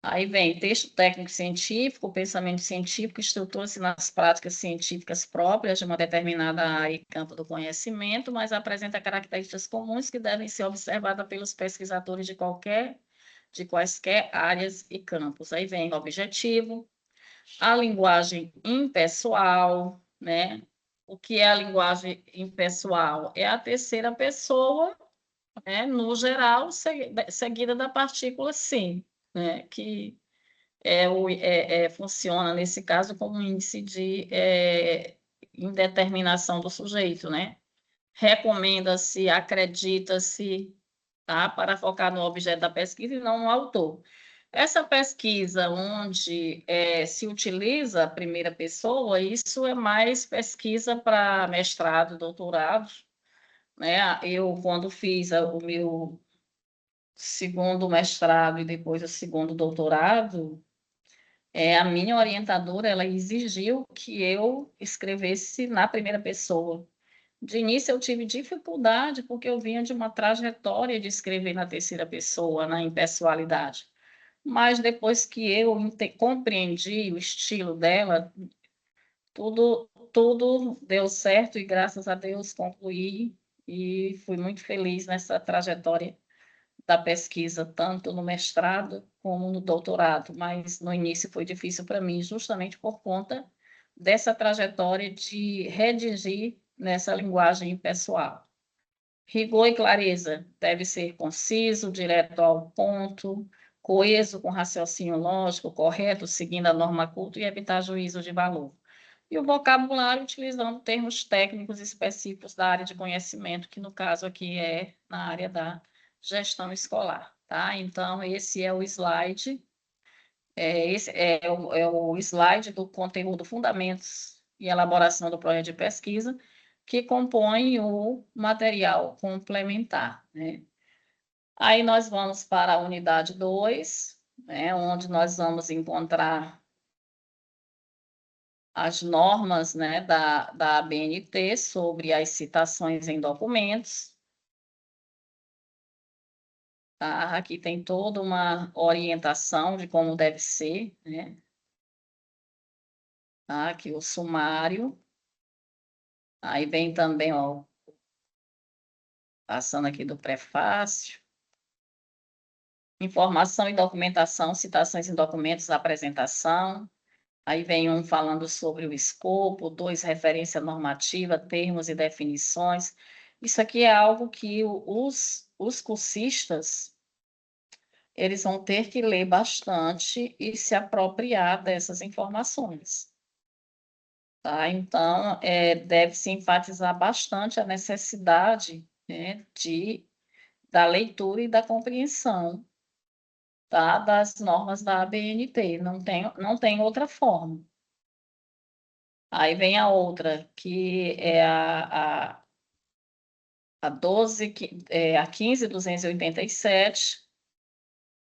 Aí vem texto técnico científico, pensamento científico, estrutura-se nas práticas científicas próprias de uma determinada área e campo do conhecimento, mas apresenta características comuns que devem ser observadas pelos pesquisadores de quaisquer áreas e campos. Aí vem o objetivo, a linguagem impessoal, né? O que é a linguagem impessoal? É a terceira pessoa, né, no geral, seguida da partícula sim, né, que funciona, nesse caso, como um índice de indeterminação do sujeito, né? Recomenda-se, acredita-se, tá? Para focar no objeto da pesquisa e não no autor. Essa pesquisa onde se utiliza a primeira pessoa, isso é mais pesquisa para mestrado, doutorado, né? Eu, quando fiz o meu segundo mestrado e depois o segundo doutorado, a minha orientadora, ela exigiu que eu escrevesse na primeira pessoa. De início, eu tive dificuldade, porque eu vinha de uma trajetória de escrever na terceira pessoa, na impessoalidade. Mas depois que eu compreendi o estilo dela, tudo deu certo e, graças a Deus, concluí e fui muito feliz nessa trajetória da pesquisa, tanto no mestrado como no doutorado, mas no início foi difícil para mim, justamente por conta dessa trajetória de redigir nessa linguagem pessoal. Rigor e clareza deve ser conciso, direto ao ponto, coeso com raciocínio lógico, correto, seguindo a norma culta e evitar juízo de valor. E o vocabulário utilizando termos técnicos específicos da área de conhecimento, que no caso aqui é na área da gestão escolar, tá? Então, esse é o slide Esse é o slide do conteúdo, fundamentos e elaboração do projeto de pesquisa, que compõe o material complementar, né? Aí nós vamos para a unidade 2, né, onde nós vamos encontrar as normas, né, da ABNT sobre as citações em documentos. Tá? Aqui tem toda uma orientação de como deve ser, né? Tá? Aqui o sumário. Aí vem também, ó, passando aqui do prefácio. Informação e documentação, citações em documentos, apresentação. Aí vem um falando sobre o escopo, 2, referência normativa, termos e definições. Isso aqui é algo que os cursistas, eles vão ter que ler bastante e se apropriar dessas informações. Tá? Então, deve-se enfatizar bastante a necessidade, né, da leitura e da compreensão, tá, das normas da ABNT. Não tem outra forma. Aí vem a outra, que é a 15.287,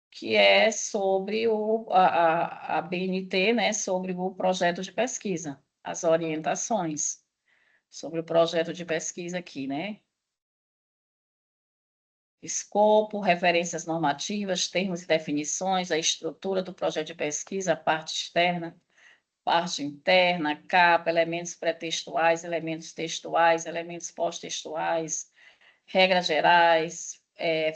que é sobre a BNT, né, sobre o projeto de pesquisa, as orientações sobre o projeto de pesquisa aqui, né? Escopo, referências normativas, termos e definições, a estrutura do projeto de pesquisa, a parte externa, parte interna, capa, elementos pré-textuais, elementos textuais, elementos pós-textuais, regras gerais,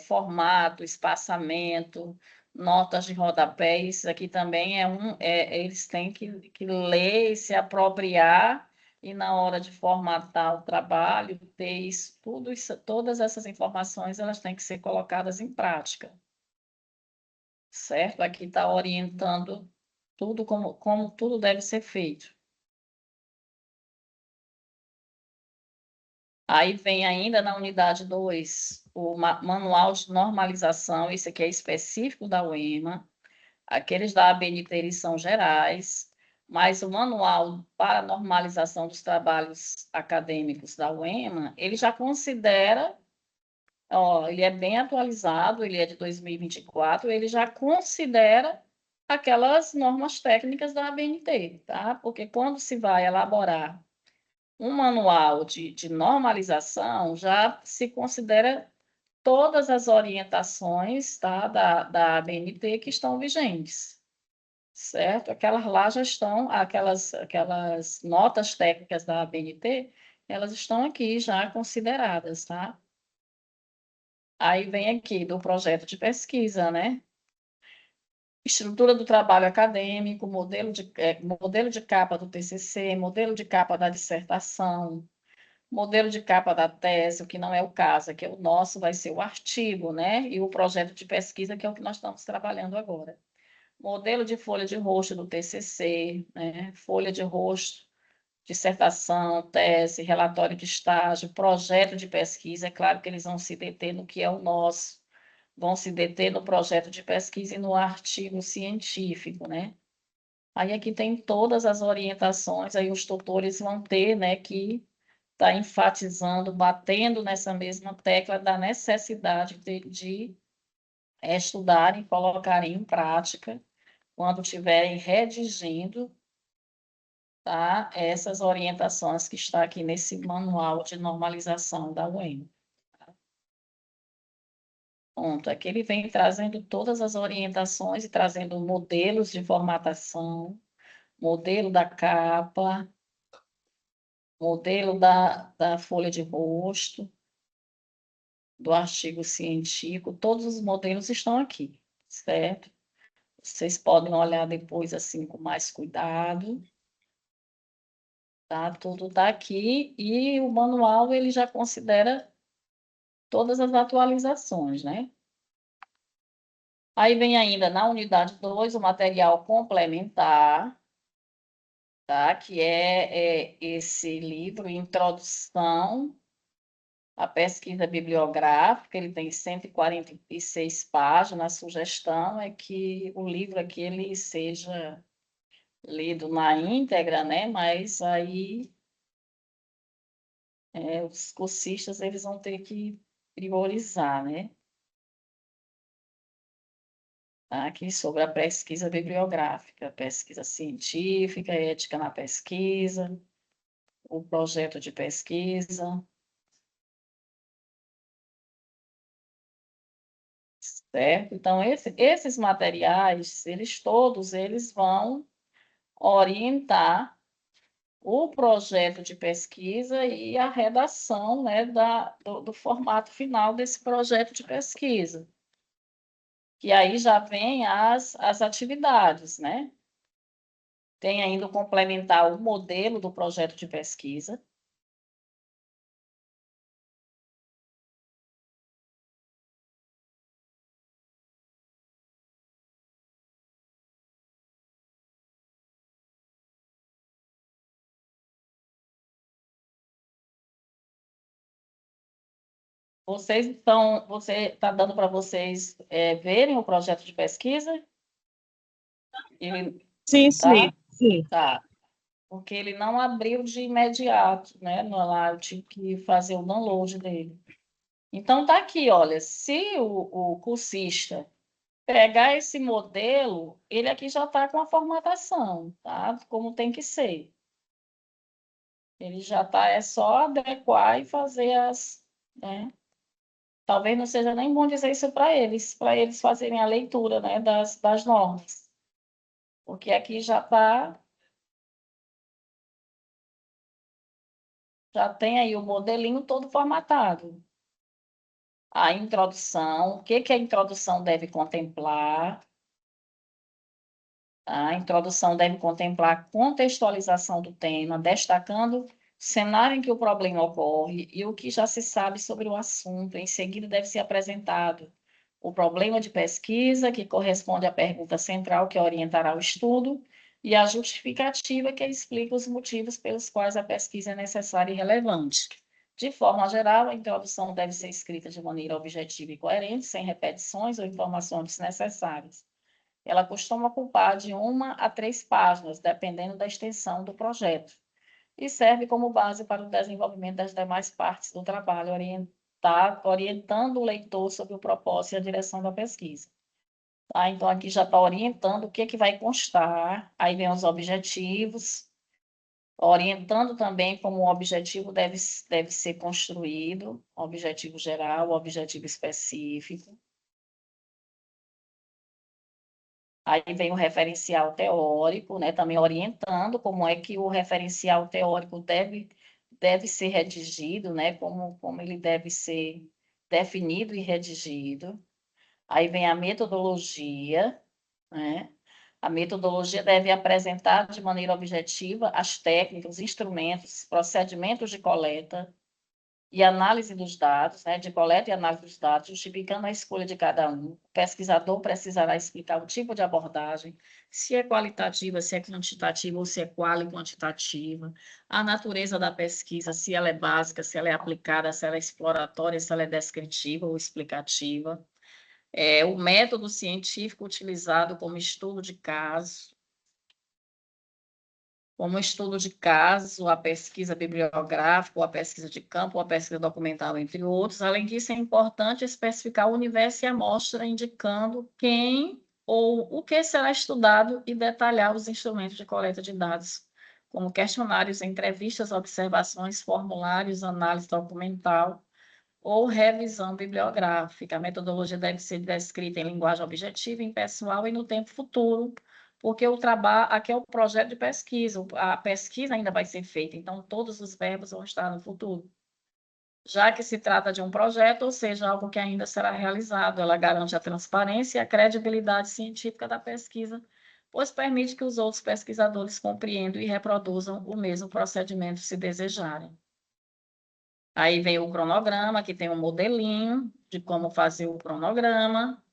formato, espaçamento, notas de rodapé. Isso aqui também eles têm que ler e se apropriar, e na hora de formatar o trabalho, ter isso, todas essas informações, elas têm que ser colocadas em prática. Certo? Aqui está orientando tudo como tudo deve ser feito. Aí vem ainda na unidade 2, o manual de normalização, esse aqui é específico da UEMA, aqueles da ABNT eles são gerais, mas o manual para normalização dos trabalhos acadêmicos da UEMA, ele já considera, ó, ele é bem atualizado, ele é de 2024, ele já considera aquelas normas técnicas da ABNT, tá? Porque quando se vai elaborar um manual de normalização, já se considera todas as orientações, tá, da ABNT que estão vigentes, certo? Aquelas lá já estão, aquelas notas técnicas da ABNT, elas estão aqui já consideradas, tá? Aí vem aqui do projeto de pesquisa, né? Estrutura do trabalho acadêmico, modelo de capa do TCC, modelo de capa da dissertação, modelo de capa da tese, o que não é o caso, que é o nosso vai ser o artigo, né? E o projeto de pesquisa, que é o que nós estamos trabalhando agora. Modelo de folha de rosto do TCC, né? Folha de rosto, dissertação, tese, relatório de estágio, projeto de pesquisa. É claro que eles vão se deter no que é o nosso, vão se deter no projeto de pesquisa e no artigo científico, né? Aí aqui tem todas as orientações, aí os tutores vão ter, né, que está enfatizando, batendo nessa mesma tecla da necessidade de estudarem, colocarem em prática, quando estiverem redigindo, tá, essas orientações que está aqui nesse manual de normalização da UEM. Pronto, aqui ele vem trazendo todas as orientações e trazendo modelos de formatação, modelo da capa, modelo da folha de rosto, do artigo científico, todos os modelos estão aqui, certo? Vocês podem olhar depois, assim, com mais cuidado, tá? Tudo está aqui, e o manual, ele já considera todas as atualizações, né? Aí vem ainda, na unidade 2, o material complementar, tá? Que é esse livro, Introdução a pesquisa bibliográfica, ele tem 146 páginas. A sugestão é que o livro aqui ele seja lido na íntegra, né? Mas aí os cursistas eles vão ter que priorizar, né? Aqui sobre a pesquisa bibliográfica, pesquisa científica, ética na pesquisa, o projeto de pesquisa. Certo? Então, esses materiais, eles vão orientar o projeto de pesquisa e a redação, né, do formato final desse projeto de pesquisa. Que aí já vem as atividades, né? Tem ainda o complementar o modelo do projeto de pesquisa. Você está dando para vocês verem o projeto de pesquisa? Sim, sim, sim. Tá. Porque ele não abriu de imediato, né? Lá eu tive que fazer o download dele. Então, tá aqui, olha, se o cursista pegar esse modelo, ele aqui já está com a formatação, tá? Como tem que ser. Ele já está, é só adequar e fazer né? Talvez não seja nem bom dizer isso para eles fazerem a leitura, né, das normas. Porque aqui já tem aí o modelinho todo formatado. A introdução, o que a introdução deve contemplar? A introdução deve contemplar a contextualização do tema, destacando o cenário em que o problema ocorre e o que já se sabe sobre o assunto. Em seguida, deve ser apresentado o problema de pesquisa, que corresponde à pergunta central que orientará o estudo, e a justificativa, que explica os motivos pelos quais a pesquisa é necessária e relevante. De forma geral, a introdução deve ser escrita de maneira objetiva e coerente, sem repetições ou informações desnecessárias. Ela costuma ocupar de 1 a 3 páginas, dependendo da extensão do projeto, e serve como base para o desenvolvimento das demais partes do trabalho, orientando o leitor sobre o propósito e a direção da pesquisa. Tá? Então, aqui já está orientando o que vai constar, aí vem os objetivos, orientando também como o objetivo deve ser construído, objetivo geral, objetivo específico. Aí vem o referencial teórico, né, também orientando como é que o referencial teórico deve ser redigido, né, como ele deve ser definido e redigido. Aí vem a metodologia, né? A metodologia deve apresentar de maneira objetiva as técnicas, os instrumentos, procedimentos de coleta e análise dos dados, né, de coleta e análise dos dados, justificando a escolha de cada um. O pesquisador precisará explicar o tipo de abordagem, se é qualitativa, se é quantitativa ou se é quali-quantitativa, a natureza da pesquisa, se ela é básica, se ela é aplicada, se ela é exploratória, se ela é descritiva ou explicativa. O método científico utilizado como estudo de caso, a pesquisa bibliográfica, ou a pesquisa de campo, ou a pesquisa documental, entre outros. Além disso, é importante especificar o universo e a amostra, indicando quem ou o que será estudado e detalhar os instrumentos de coleta de dados, como questionários, entrevistas, observações, formulários, análise documental ou revisão bibliográfica. A metodologia deve ser descrita em linguagem objetiva, impessoal e no tempo futuro, porque o trabalho, aqui é o projeto de pesquisa, a pesquisa ainda vai ser feita, então todos os verbos vão estar no futuro. Já que se trata de um projeto, ou seja, algo que ainda será realizado, ela garante a transparência e a credibilidade científica da pesquisa, pois permite que os outros pesquisadores compreendam e reproduzam o mesmo procedimento se desejarem. Aí vem o cronograma, que tem um modelinho de como fazer o cronograma.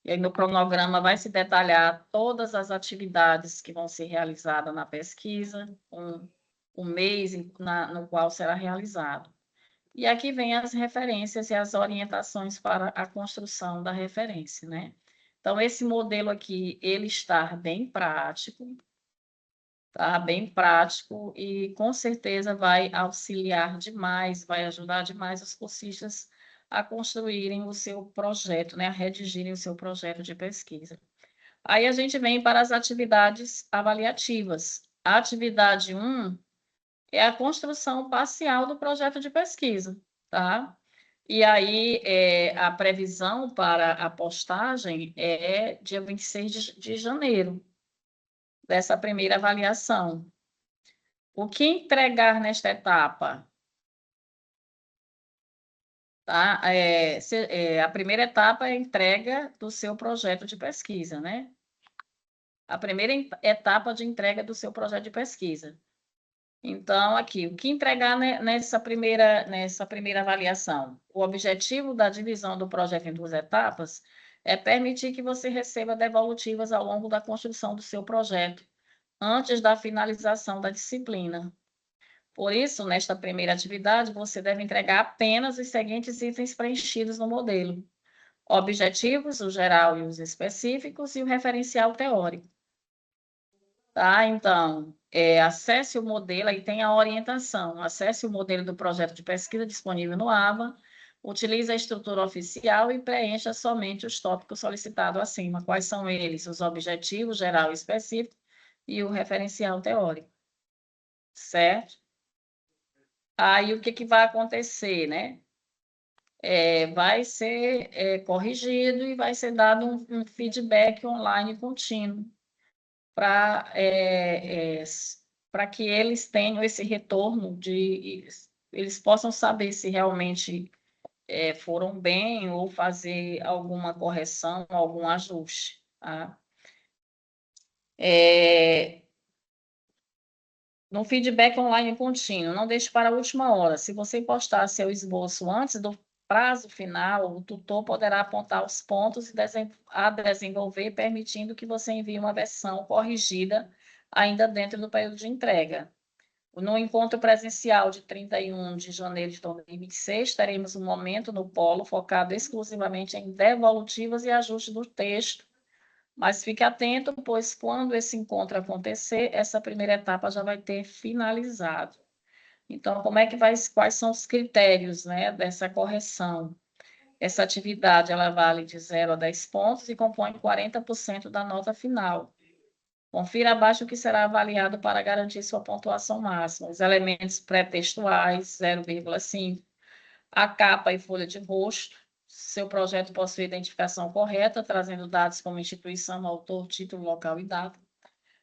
E aí no cronograma vai se detalhar todas as atividades que vão ser realizadas na pesquisa, um mês no qual será realizado. E aqui vem as referências e as orientações para a construção da referência, né? Então, esse modelo aqui, ele está bem prático, tá? Bem prático e, com certeza, vai auxiliar demais, vai ajudar demais os cursistas a construírem o seu projeto, né? A redigirem o seu projeto de pesquisa. Aí a gente vem para as atividades avaliativas. A atividade 1 é a construção parcial do projeto de pesquisa, tá? E aí, a previsão para a postagem é dia 26 de janeiro, dessa primeira avaliação. O que entregar nesta etapa? Tá? A primeira etapa é a entrega do seu projeto de pesquisa, né? A primeira etapa de entrega do seu projeto de pesquisa. Então, aqui, o que entregar nessa primeira avaliação? O objetivo da divisão do projeto em 2 etapas é permitir que você receba devolutivas ao longo da construção do seu projeto, antes da finalização da disciplina. Por isso, nesta primeira atividade, você deve entregar apenas os seguintes itens preenchidos no modelo: objetivos, o geral e os específicos, e o referencial teórico. Tá? Então, acesse o modelo, aí tem a orientação, acesse o modelo do projeto de pesquisa disponível no ABA, utilize a estrutura oficial e preencha somente os tópicos solicitados acima. Quais são eles? Os objetivos, geral e específico, e o referencial teórico. Certo? Aí, o que vai acontecer, né? Vai ser corrigido e vai ser dado um feedback online contínuo para que eles tenham esse retorno, eles possam saber se realmente foram bem ou fazer alguma correção, algum ajuste. Tá? No feedback online contínuo, não deixe para a última hora. Se você postar seu esboço antes do prazo final, o tutor poderá apontar os pontos a desenvolver, permitindo que você envie uma versão corrigida ainda dentro do período de entrega. No encontro presencial de 31 de janeiro de 2026, teremos um momento no polo focado exclusivamente em devolutivas e ajustes do texto. Mas fique atento, pois quando esse encontro acontecer, essa primeira etapa já vai ter finalizado. Então, quais são os critérios, né, dessa correção? Essa atividade, ela vale de 0 a 10 pontos e compõe 40% da nota final. Confira abaixo o que será avaliado para garantir sua pontuação máxima. Os elementos pré-textuais, 0,5. A capa e folha de rosto. Seu projeto possui identificação correta, trazendo dados como instituição, autor, título, local e data.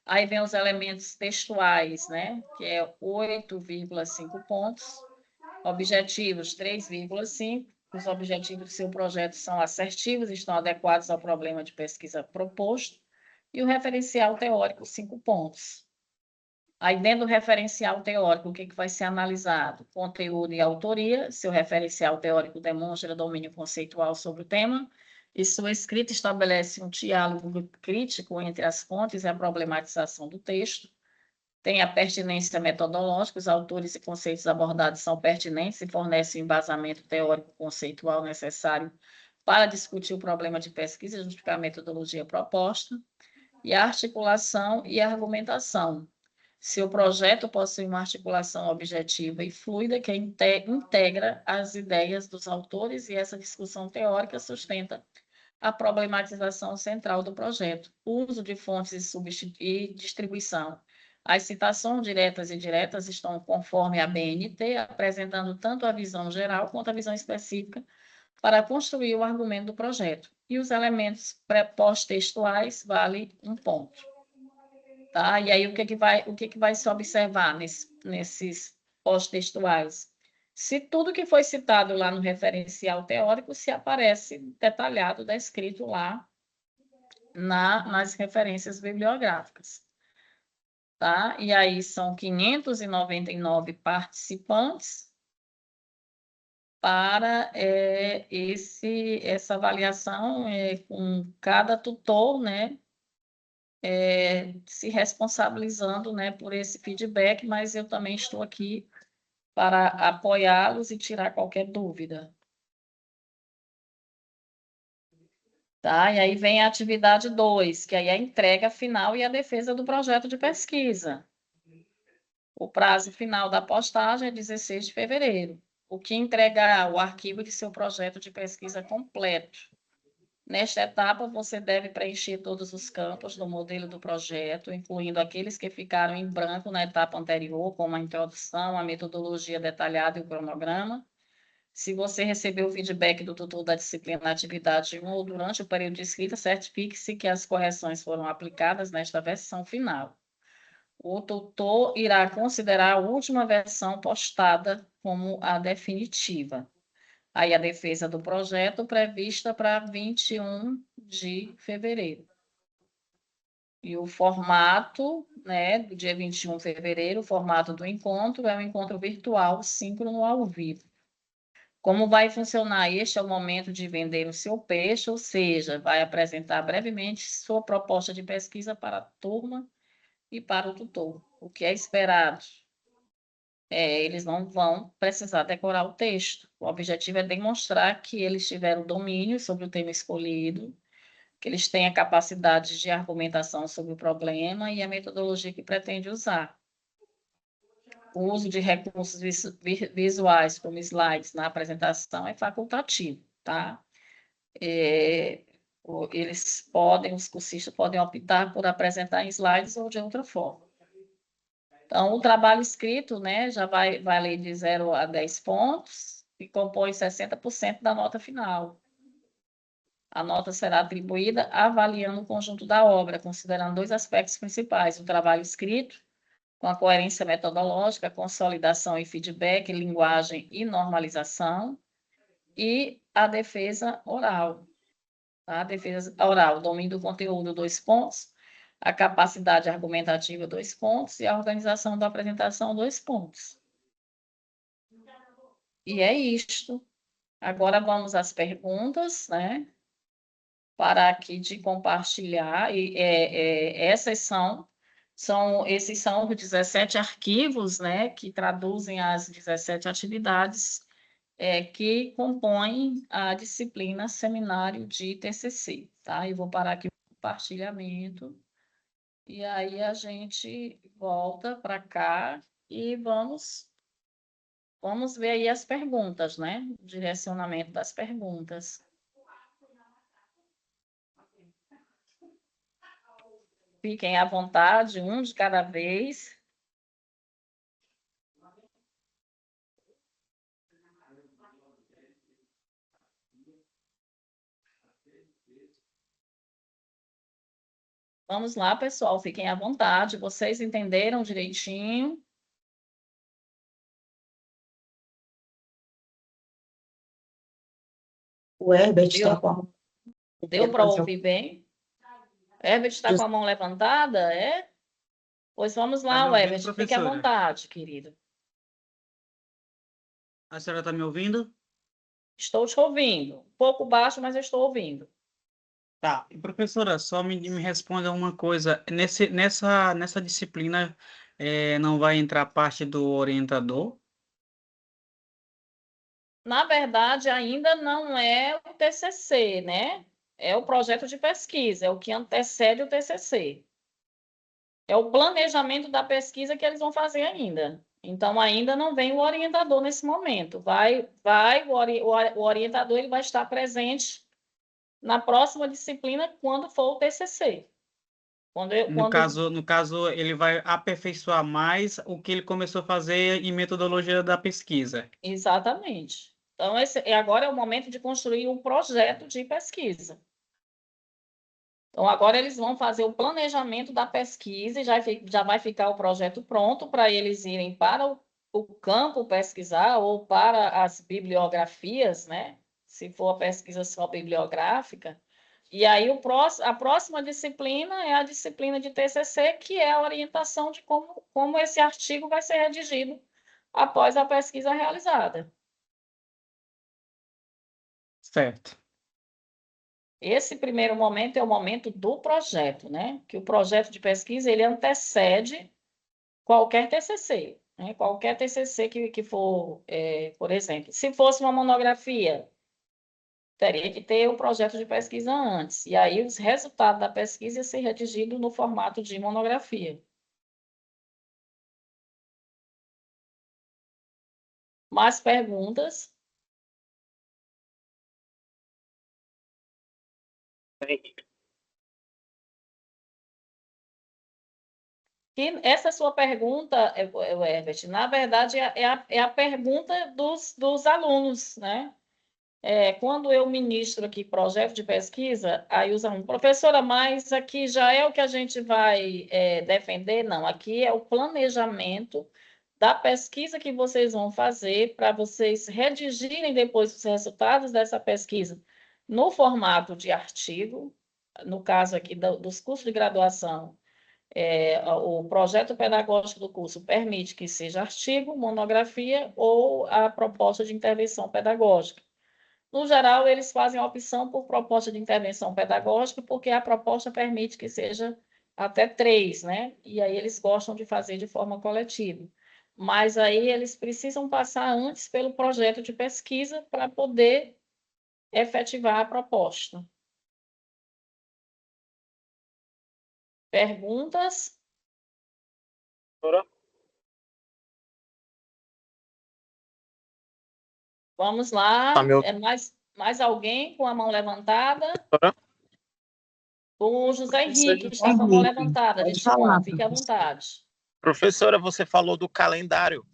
Aí vem os elementos textuais, né? Que é 8,5 pontos. Objetivos, 3,5. Os objetivos do seu projeto são assertivos, estão adequados ao problema de pesquisa proposto. E o referencial teórico, 5 pontos. Aí, dentro do referencial teórico, o que vai ser analisado? Conteúdo e autoria. Seu referencial teórico demonstra domínio conceitual sobre o tema, e sua escrita estabelece um diálogo crítico entre as fontes e a problematização do texto. Tem a pertinência metodológica, os autores e conceitos abordados são pertinentes e fornecem o embasamento teórico conceitual necessário para discutir o problema de pesquisa e justificar a metodologia proposta. E a articulação e a argumentação. Seu projeto possui uma articulação objetiva e fluida que integra as ideias dos autores, e essa discussão teórica sustenta a problematização central do projeto, uso de fontes e distribuição. As citações diretas e indiretas estão conforme a BNT, apresentando tanto a visão geral quanto a visão específica para construir o argumento do projeto. E os elementos pós-textuais vale 1 ponto. Tá? E aí, o que vai se observar nesses pós-textuais? Se tudo que foi citado lá no referencial teórico se aparece detalhado, descrito lá nas referências bibliográficas. Tá? E aí, são 599 participantes para essa avaliação, com cada tutor, né, se responsabilizando, né, por esse feedback, mas eu também estou aqui para apoiá-los e tirar qualquer dúvida. Tá? E aí vem a atividade 2, que aí é a entrega final e a defesa do projeto de pesquisa. O prazo final da postagem é 16 de fevereiro. O que entregará o arquivo de seu projeto de pesquisa completo. Nesta etapa, você deve preencher todos os campos do modelo do projeto, incluindo aqueles que ficaram em branco na etapa anterior, como a introdução, a metodologia detalhada e o cronograma. Se você recebeu o feedback do tutor da disciplina atividade 1 ou durante o período de escrita, certifique-se que as correções foram aplicadas nesta versão final. O tutor irá considerar a última versão postada como a definitiva. Aí a defesa do projeto prevista para 21 de fevereiro. E o formato, né, do dia 21 de fevereiro, o formato do encontro é um encontro virtual, síncrono ao vivo. Como vai funcionar? Este é o momento de vender o seu peixe, ou seja, vai apresentar brevemente sua proposta de pesquisa para a turma e para o tutor. O que é esperado? Eles não vão precisar decorar o texto. O objetivo é demonstrar que eles tiveram domínio sobre o tema escolhido, que eles têm a capacidade de argumentação sobre o problema e a metodologia que pretende usar. O uso de recursos visuais, como slides, na apresentação é facultativo, tá? Os cursistas podem optar por apresentar em slides ou de outra forma. Então, o trabalho escrito, né, já vai ler de 0 a 10 pontos e compõe 60% da nota final. A nota será atribuída avaliando o conjunto da obra, considerando 2 aspectos principais: o trabalho escrito, com a coerência metodológica, consolidação e feedback, linguagem e normalização, e a defesa oral. Tá? A defesa oral, domínio do conteúdo, 2 pontos, a capacidade argumentativa, 2 pontos, e a organização da apresentação, 2 pontos. E é isto. Agora vamos às perguntas, né? Para aqui de compartilhar, e esses são os 17 arquivos, né, que traduzem as 17 atividades que compõem a disciplina seminário de TCC, tá? Eu vou parar aqui o compartilhamento, e aí a gente volta para cá e vamos ver aí as perguntas, né? O direcionamento das perguntas. Fiquem à vontade, um de cada vez. Vamos lá, pessoal, fiquem à vontade. Vocês entenderam direitinho? O Herbert está com a mão. Deu para ouvir bem? Herbert está com a mão levantada, é? Pois vamos lá, Herbert, fique à vontade, querido. A senhora está me ouvindo? Estou te ouvindo. Um pouco baixo, mas eu estou ouvindo. Tá. E, professora, só me responda uma coisa. Nessa disciplina não vai entrar parte do orientador? Na verdade, ainda não é o TCC, né? É o projeto de pesquisa, é o que antecede o TCC. É o planejamento da pesquisa que eles vão fazer ainda. Então, ainda não vem o orientador nesse momento. O orientador ele vai estar presente na próxima disciplina quando for o TCC. No caso, ele vai aperfeiçoar mais o que ele começou a fazer em metodologia da pesquisa. Exatamente. Então, agora é o momento de construir um projeto de pesquisa. Então, agora eles vão fazer o planejamento da pesquisa e já vai ficar o projeto pronto para eles irem para o campo pesquisar ou para as bibliografias, né? Se for a pesquisa só bibliográfica. E aí, a próxima disciplina é a disciplina de TCC, que é a orientação de como esse artigo vai ser redigido após a pesquisa realizada. Certo. Esse primeiro momento é o momento do projeto, né? Que o projeto de pesquisa, ele antecede qualquer TCC. né? Qualquer TCC que for, por exemplo, se fosse uma monografia, teria que ter o projeto de pesquisa antes, e aí os resultados da pesquisa iam ser redigidos no formato de monografia. Mais perguntas? E essa sua pergunta, Herbert, na verdade, é a pergunta dos alunos, né? Quando eu ministro aqui projeto de pesquisa, aí os alunos, professora, mas aqui já é o que a gente vai defender? Não, aqui é o planejamento da pesquisa que vocês vão fazer para vocês redigirem depois os resultados dessa pesquisa no formato de artigo, no caso aqui dos cursos de graduação. O projeto pedagógico do curso permite que seja artigo, monografia ou a proposta de intervenção pedagógica. No geral, eles fazem a opção por proposta de intervenção pedagógica, porque a proposta permite que seja até 3, né? E aí eles gostam de fazer de forma coletiva. Mas aí eles precisam passar antes pelo projeto de pesquisa para poder efetivar a proposta. Perguntas? Vamos lá. Mais alguém com a mão levantada? O José Henrique está com a mão levantada. Desculpa, fique à vontade. Professora, você falou do calendário.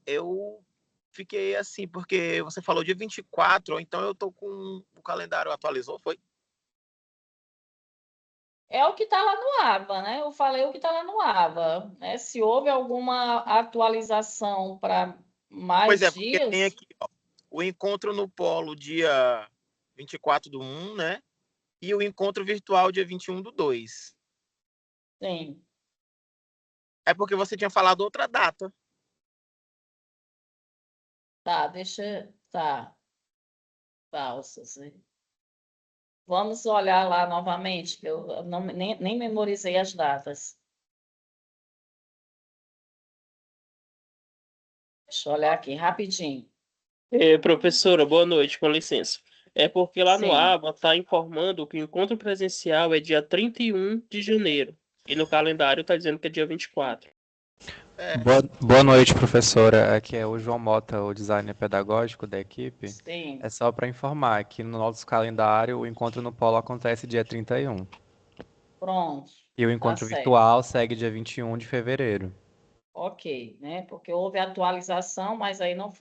Eu fiquei assim, porque você falou dia 24, então eu estou com o calendário atualizou, foi? É o que está lá no AVA, né? Eu falei o que está lá no AVA. Né? Se houve alguma atualização para mais dias... Pois porque tem aqui, ó, o encontro no Polo dia 24/1, né? E o encontro virtual dia 21/2. Sim. É porque você tinha falado outra data. Tá, deixa... Tá. Vamos olhar lá novamente, que eu nem memorizei as datas. Deixa eu olhar aqui rapidinho. Professora, boa noite, com licença. É porque lá no Sim. ABA está informando que o encontro presencial é dia 31 de janeiro. E no calendário está dizendo que é dia 24. Boa noite, professora. Aqui é o João Mota, o designer pedagógico da equipe. Sim. É só para informar que no nosso calendário o encontro no Polo acontece dia 31. Pronto. E o encontro virtual segue dia 21 de fevereiro. Ok, né? Porque houve atualização, mas aí não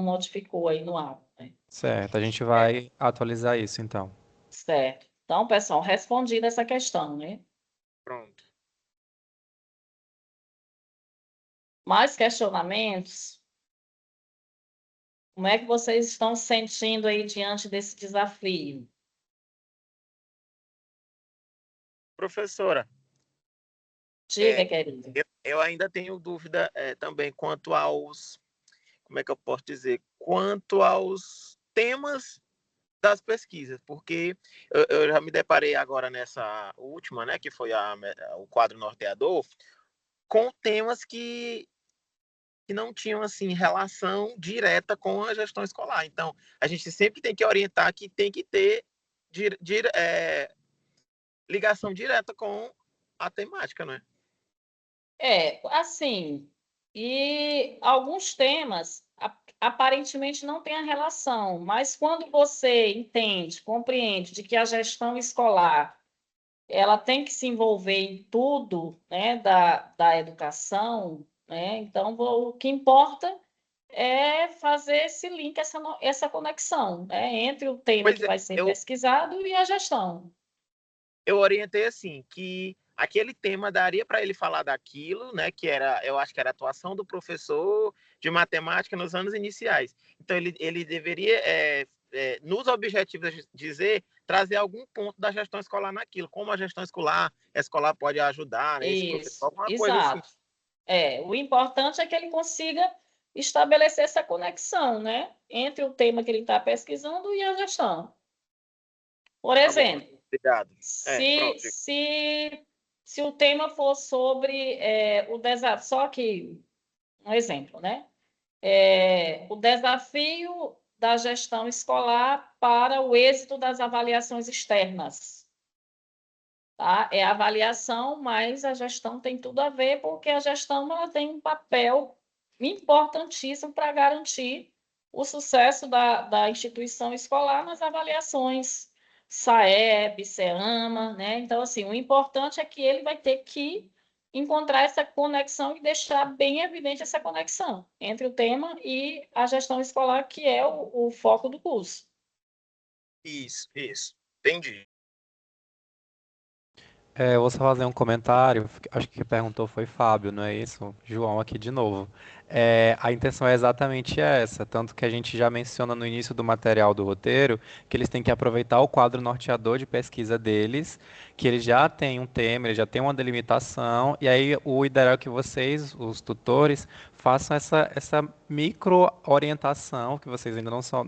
notificou aí no ABA. Né? Certo, a gente vai atualizar isso então. Certo. Então, pessoal, respondida essa questão, né? Pronto. Mais questionamentos? Como é que vocês estão se sentindo aí diante desse desafio? Professora. Diga, querida. Eu ainda tenho dúvida também quanto aos, como é que eu posso dizer, quanto aos temas das pesquisas, porque eu já me deparei agora nessa última, né, que foi o quadro norteador, com temas que não tinham assim relação direta com a gestão escolar. Então, a gente sempre tem que orientar que tem que ter ligação direta com a temática, não é? Assim, e alguns temas aparentemente não têm a relação, mas quando você entende, compreende de que a gestão escolar ela tem que se envolver em tudo, né, da educação, né? Então, o que importa é fazer esse link, essa conexão, né, entre o tema que vai ser pesquisado e a gestão. Eu orientei assim, que aquele tema daria para ele falar daquilo, né, que era, eu acho que era a atuação do professor de matemática nos anos iniciais. Então, ele deveria, nos objetivos, trazer algum ponto da gestão escolar naquilo, como a gestão escolar pode ajudar, né, esse professor, alguma coisa assim. O importante é que ele consiga estabelecer essa conexão, né, entre o tema que ele está pesquisando e a gestão. Por exemplo, obrigado. Se o tema for sobre o desafio, só que um exemplo, né? O desafio da gestão escolar para o êxito das avaliações externas. Tá? É a avaliação, mas a gestão tem tudo a ver, porque a gestão ela tem um papel importantíssimo para garantir o sucesso da instituição escolar nas avaliações SAEB, SEAMA, né? Então, assim, o importante é que ele vai ter que encontrar essa conexão e deixar bem evidente essa conexão entre o tema e a gestão escolar, que é o foco do curso. Isso, entendi. Eu vou só fazer um comentário. Acho que quem perguntou foi Fábio, não é isso? João aqui de novo. A intenção é exatamente essa, tanto que a gente já menciona no início do material do roteiro que eles têm que aproveitar o quadro norteador de pesquisa deles, que eles já têm um tema, eles já têm uma delimitação, e aí o ideal é que vocês, os tutores, façam essa micro-orientação, que vocês ainda não são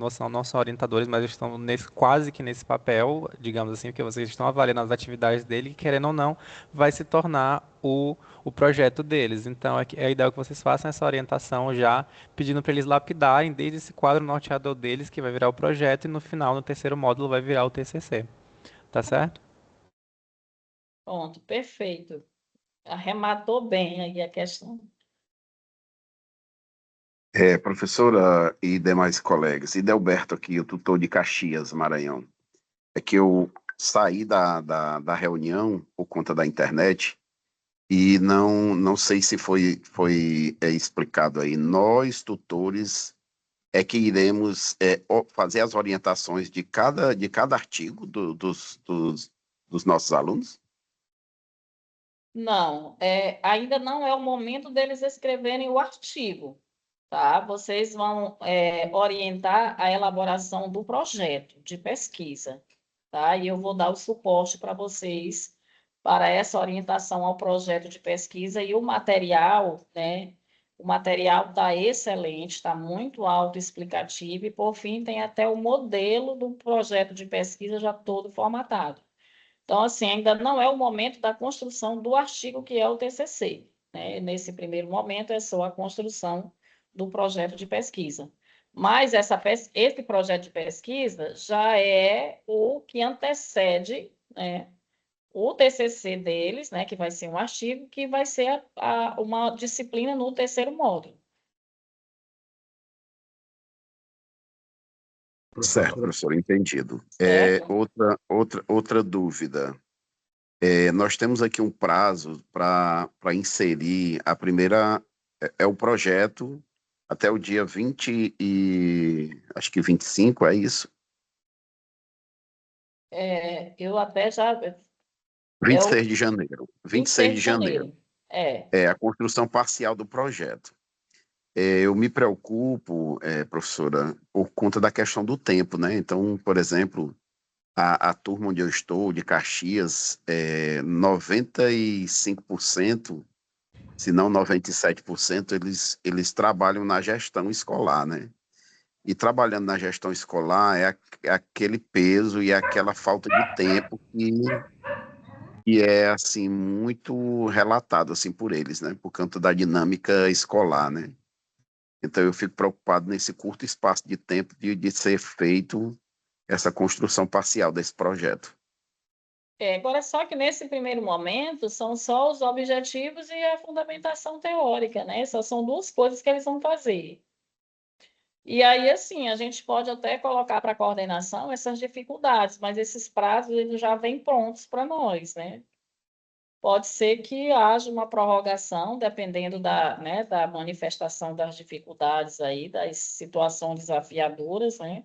orientadores, mas estão quase que nesse papel, digamos assim, porque vocês estão avaliando as atividades dele, que querendo ou não, vai se tornar o projeto deles. Então, é ideal que vocês façam essa orientação já, pedindo para eles lapidarem desde esse quadro norteador deles, que vai virar o projeto, e no final, no terceiro módulo, vai virar o TCC. Tá certo? Pronto, perfeito. Arrematou bem aí a questão. Professora e demais colegas, e Delberto aqui, o tutor de Caxias, Maranhão. É que eu saí da reunião por conta da internet e não sei se foi explicado aí. Nós, tutores, é que iremos fazer as orientações de cada artigo dos nossos alunos? Não, ainda não é o momento deles escreverem o artigo, tá? Vocês vão orientar a elaboração do projeto de pesquisa, tá? E eu vou dar o suporte para vocês para essa orientação ao projeto de pesquisa e o material, né? O material está excelente, está muito autoexplicativo e, por fim, tem até o modelo do projeto de pesquisa já todo formatado. Então, assim, ainda não é o momento da construção do artigo que é o TCC, né? Nesse primeiro momento é só a construção do projeto de pesquisa. Mas esse projeto de pesquisa já é o que antecede, né, o TCC deles, né, que vai ser um artigo, que vai ser uma disciplina no terceiro módulo. Certo, professor, entendido. Certo? Outra dúvida. Nós temos aqui um prazo para inserir a primeira, o projeto até o dia 20 acho que 25, é isso? Eu até já... 26 de janeiro. 26 de janeiro. É a construção parcial do projeto. Eu me preocupo, professora, por conta da questão do tempo, né? Então, por exemplo, a turma onde eu estou, de Caxias, 95%, se não 97%, eles trabalham na gestão escolar, né? E trabalhando na gestão escolar é aquele peso e aquela falta de tempo que é, assim, muito relatado, assim, por eles, né? Por conta da dinâmica escolar, né? Então, eu fico preocupado nesse curto espaço de tempo de ser feito essa construção parcial desse projeto. Agora, só que nesse primeiro momento são só os objetivos e a fundamentação teórica, né? Só são duas coisas que eles vão fazer. E aí, assim, a gente pode até colocar para a coordenação essas dificuldades, mas esses prazos eles já vêm prontos para nós, né? Pode ser que haja uma prorrogação, dependendo né, da manifestação das dificuldades aí, das situações desafiadoras, né?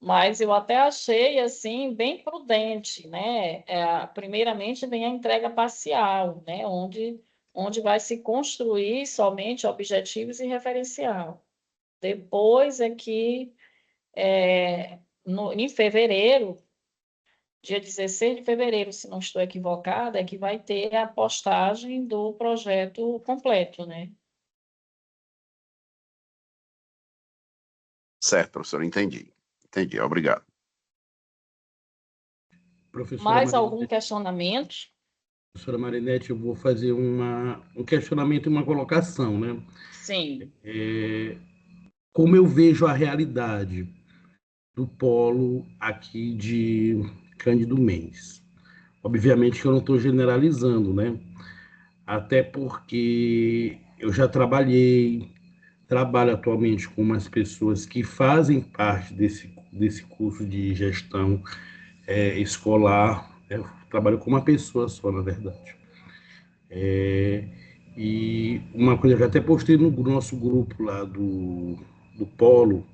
Mas eu até achei, assim, bem prudente, né? Primeiramente vem a entrega parcial, né? Onde vai se construir somente objetivos e referencial. Depois é que, em fevereiro, dia 16 de fevereiro, se não estou equivocada, é que vai ter a postagem do projeto completo, né? Certo, professor, entendi. Entendi, obrigado. Mais algum questionamento? Professora Marinete, eu vou fazer um questionamento e uma colocação, né? Sim. Como eu vejo a realidade do polo aqui de Cândido Mendes. Obviamente que eu não estou generalizando, né? Até porque eu já trabalho atualmente com umas pessoas que fazem parte desse curso de gestão escolar. Eu trabalho com uma pessoa só, na verdade. E uma coisa que eu até postei no nosso grupo lá do Polo,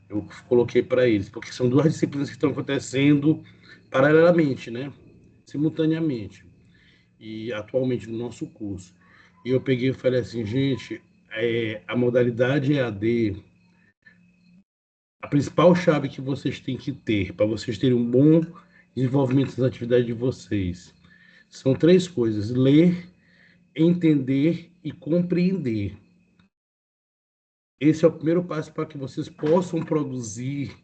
eu coloquei para eles, porque são duas disciplinas que estão acontecendo paralelamente, né? Simultaneamente, e atualmente no nosso curso. E eu peguei e falei assim, gente, a modalidade EAD, a principal chave que vocês têm que ter para vocês terem um bom desenvolvimento das atividades de vocês são três coisas: ler, entender e compreender. Esse é o primeiro passo para que vocês possam produzir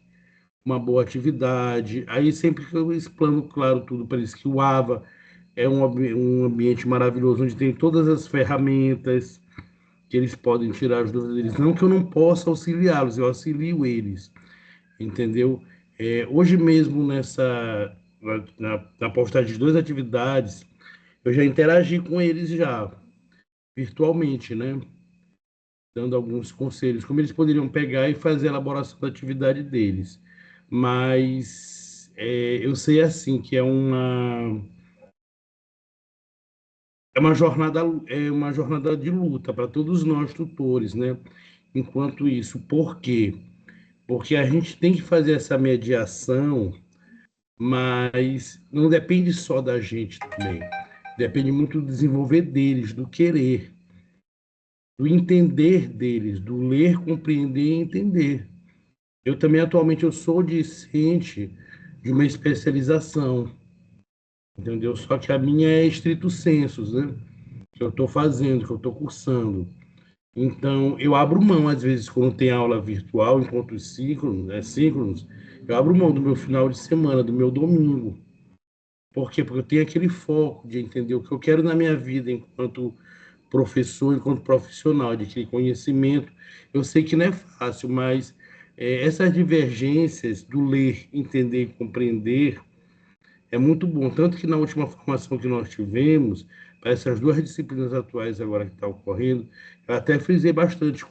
uma boa atividade. Aí sempre que eu explano, claro, tudo para eles, que o AVA é um ambiente maravilhoso, onde tem todas as ferramentas que eles podem tirar as dúvidas deles. Não que eu não possa auxiliá-los, eu auxilio eles, entendeu? Hoje mesmo, na postagem de duas atividades, eu já interagi com eles já, virtualmente, né? Dando alguns conselhos, como eles poderiam pegar e fazer a elaboração da atividade deles. Mas eu sei assim que é uma jornada de luta para todos nós tutores, né? Enquanto isso, por quê? Porque a gente tem que fazer essa mediação, mas não depende só da gente também. Depende muito do desenvolver deles, do querer, do entender deles, do ler, compreender e entender. Eu também, atualmente, eu sou discente de uma especialização, entendeu? Só que a minha é estrito sensus, né? Que eu estou fazendo, que eu estou cursando. Então, eu abro mão, às vezes, quando tem aula virtual, encontros síncronos, eu abro mão do meu final de semana, do meu domingo. Por quê? Porque eu tenho aquele foco de entender o que eu quero na minha vida enquanto professor, enquanto profissional, de aquele conhecimento. Eu sei que não é fácil, mas essas divergências do ler, entender e compreender é muito bom. Tanto que na última formação que nós tivemos, para essas duas disciplinas atuais agora que está ocorrendo, eu até frisei bastante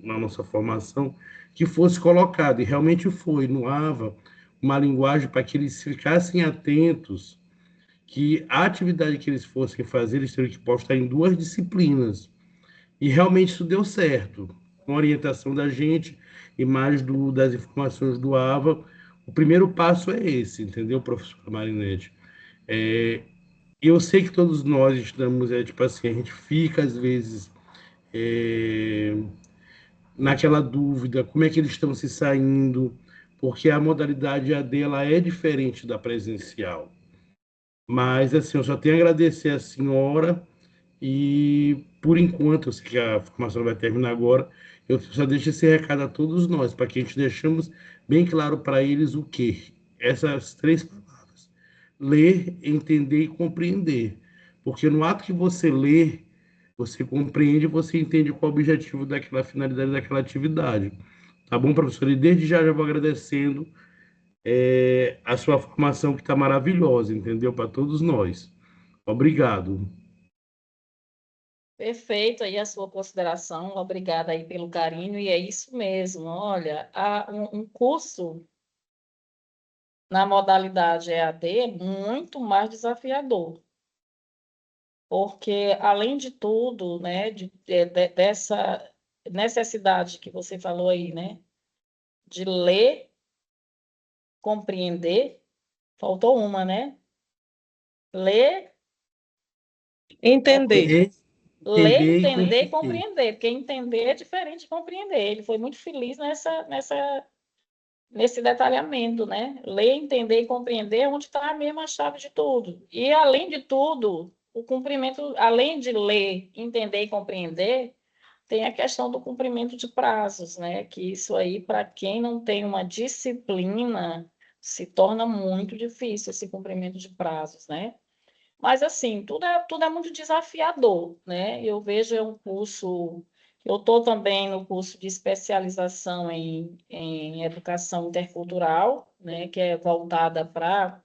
na nossa formação que fosse colocado, e realmente foi, no AVA, uma linguagem para que eles ficassem atentos que a atividade que eles fossem fazer, eles teriam que postar em duas disciplinas. E realmente isso deu certo. Com a orientação da gente e mais das informações do AVA, o primeiro passo é esse, entendeu, professora Marinete? Eu sei que todos nós estamos, tipo assim, a gente fica, às vezes, naquela dúvida, como é que eles estão se saindo, porque a modalidade AD, ela é diferente da presencial. Mas, assim, eu só tenho a agradecer a senhora e, por enquanto, eu sei que a formação vai terminar agora, eu só deixo esse recado a todos nós, para que a gente deixemos bem claro para eles o quê? Essas três palavras: ler, entender e compreender. Porque no ato que você lê, você compreende, você entende qual é o objetivo daquela finalidade daquela atividade. Tá bom, professor? E desde já vou agradecendo a sua formação, que está maravilhosa, entendeu? Para todos nós. Obrigado. Perfeito aí a sua consideração, obrigada aí pelo carinho, e é isso mesmo, olha, um curso na modalidade EAD é muito mais desafiador, porque, além de tudo, né, dessa necessidade que você falou aí, né, de ler, compreender, faltou uma, né? Ler, Entender. ler, entender e compreender, porque entender é diferente de compreender. Ele foi muito feliz nesse detalhamento, né? Ler, entender e compreender é onde está a mesma chave de tudo. E, além de tudo, o cumprimento, além de ler, entender e compreender, tem a questão do cumprimento de prazos, né? Que isso aí, para quem não tem uma disciplina, se torna muito difícil esse cumprimento de prazos, né? Mas, assim, tudo é muito desafiador, né? Eu vejo um curso, eu estou também no curso de especialização em educação intercultural, né? Que é voltada para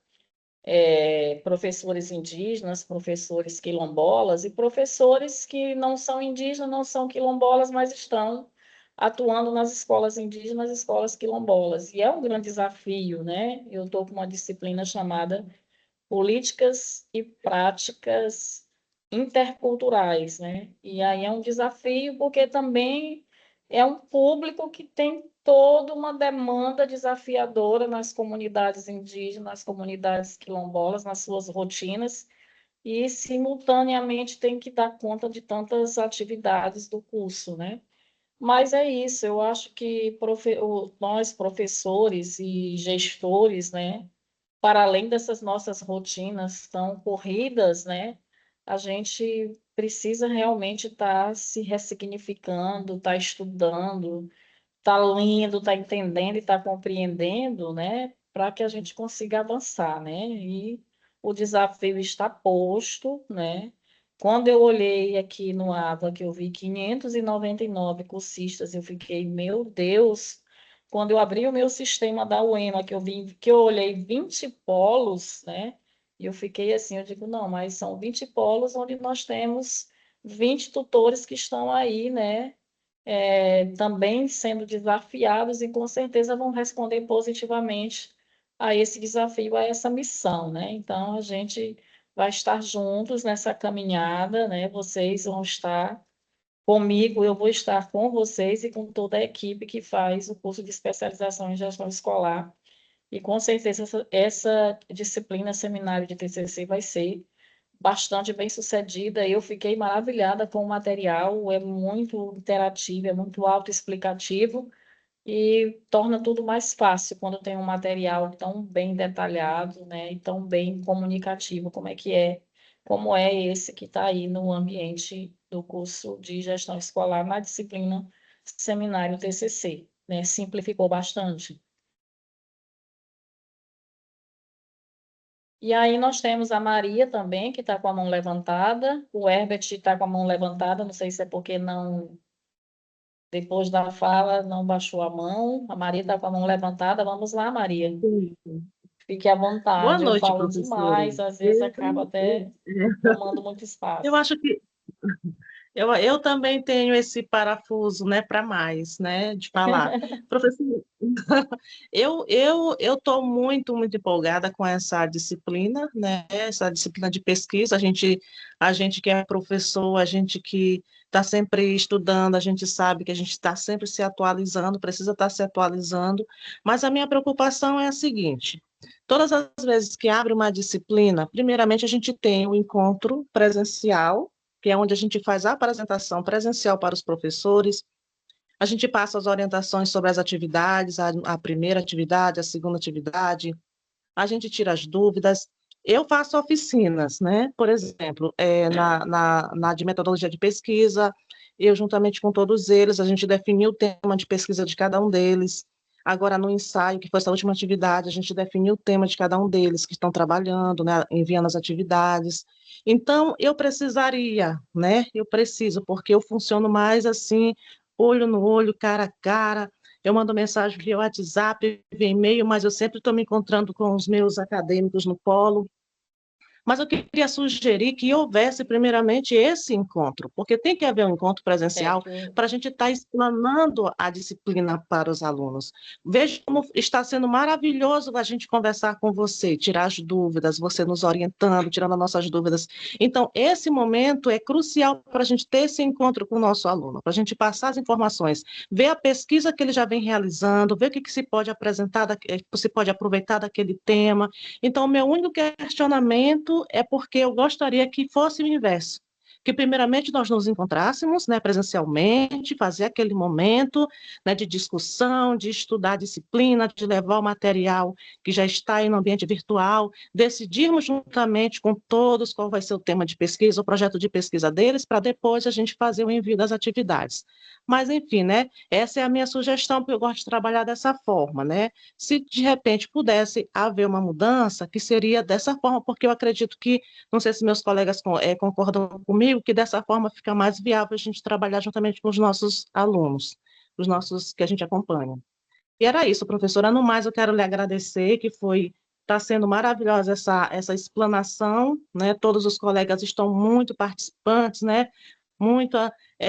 professores indígenas, professores quilombolas e professores que não são indígenas, não são quilombolas, mas estão atuando nas escolas indígenas, escolas quilombolas. E é um grande desafio, né? Eu estou com uma disciplina chamada Políticas e Práticas Interculturais, né? E aí é um desafio porque também é um público que tem toda uma demanda desafiadora nas comunidades indígenas, nas comunidades quilombolas, nas suas rotinas, e simultaneamente tem que dar conta de tantas atividades do curso, né? Mas é isso, eu acho que nós, professores e gestores, né, para além dessas nossas rotinas tão corridas, né, a gente precisa realmente estar se ressignificando, estar estudando, estar lendo, estar entendendo e estar compreendendo, né, para que a gente consiga avançar, né? E o desafio está posto, né? Quando eu olhei aqui no AVA, que eu vi 599 cursistas, eu fiquei, meu Deus. Quando eu abri o meu sistema da UEMA, que eu olhei 20 polos, né? E eu fiquei assim, eu digo, não, mas são 20 polos onde nós temos 20 tutores que estão aí, né? Também sendo desafiados e com certeza vão responder positivamente a esse desafio, a essa missão, né? Então, a gente vai estar juntos nessa caminhada, né? Vocês vão estar comigo, eu vou estar com vocês e com toda a equipe que faz o curso de especialização em gestão escolar. E com certeza essa disciplina, seminário de TCC, vai ser bastante bem sucedida. Eu fiquei maravilhada com o material, é muito interativo, é muito autoexplicativo e torna tudo mais fácil quando tem um material tão bem detalhado, né, e tão bem comunicativo, como é esse que está aí no ambiente do curso de gestão escolar na disciplina seminário TCC, né, simplificou bastante. E aí nós temos a Maria também, que está com a mão levantada. O Herbert está com a mão levantada, não sei se é porque não, depois da fala, não baixou a mão. A Maria está com a mão levantada. Vamos lá, Maria. Sim. Fique à Boa vontade. Eu noite, falo professora. demais, às vezes acaba até tomando muito Eu espaço. acho que eu também tenho esse parafuso, né, para mais, né, de falar. Professor, eu estou muito, muito empolgada com essa disciplina, né, essa disciplina de pesquisa. A gente que é professor, a gente que está sempre estudando, a gente sabe que a gente está sempre se atualizando, precisa estar se atualizando, mas a minha preocupação é a seguinte: todas as vezes que abre uma disciplina, primeiramente a gente tem o encontro presencial, que é onde a gente faz a apresentação presencial para os professores, a gente passa as orientações sobre as atividades, a primeira atividade, a segunda atividade, a gente tira as dúvidas. Eu faço oficinas, né? Por exemplo, na de metodologia de pesquisa, eu, juntamente com todos eles, a gente definiu o tema de pesquisa de cada um deles. Agora, no ensaio, que foi essa última atividade, a gente definiu o tema de cada um deles que estão trabalhando, né? Enviando as atividades. Então, eu precisaria, né? Eu preciso, porque eu funciono mais assim, olho no olho, cara a cara. Eu mando mensagem via WhatsApp, via e-mail, mas eu sempre estou me encontrando com os meus acadêmicos no polo. Mas eu queria sugerir que houvesse, primeiramente, esse encontro, porque tem que haver um encontro presencial para a gente estar explanando a disciplina para os alunos. Veja como está sendo maravilhoso a gente conversar com você, tirar as dúvidas, você nos orientando, tirando as nossas dúvidas. Então, esse momento é crucial para a gente ter esse encontro com o nosso aluno, para a gente passar as informações, ver a pesquisa que ele já vem realizando, ver o que se pode apresentar, se pode aproveitar daquele tema. Então, o meu único questionamento é porque eu gostaria que fosse o inverso, que primeiramente nós nos encontrássemos, né, presencialmente, fazer aquele momento, né, de discussão, de estudar a disciplina, de levar o material que já está aí no ambiente virtual, decidirmos juntamente com todos qual vai ser o tema de pesquisa, o projeto de pesquisa deles, para depois a gente fazer o envio das atividades. Mas, enfim, né, essa é a minha sugestão, porque eu gosto de trabalhar dessa forma, né? Se de repente pudesse haver uma mudança, que seria dessa forma, porque eu acredito que, não sei se meus colegas concordam comigo, que dessa forma fica mais viável a gente trabalhar juntamente com os nossos alunos, os nossos que a gente acompanha. E era isso, professora. No mais, eu quero lhe agradecer, que está sendo maravilhosa essa explanação, né? Todos os colegas estão muito participantes, né? Muito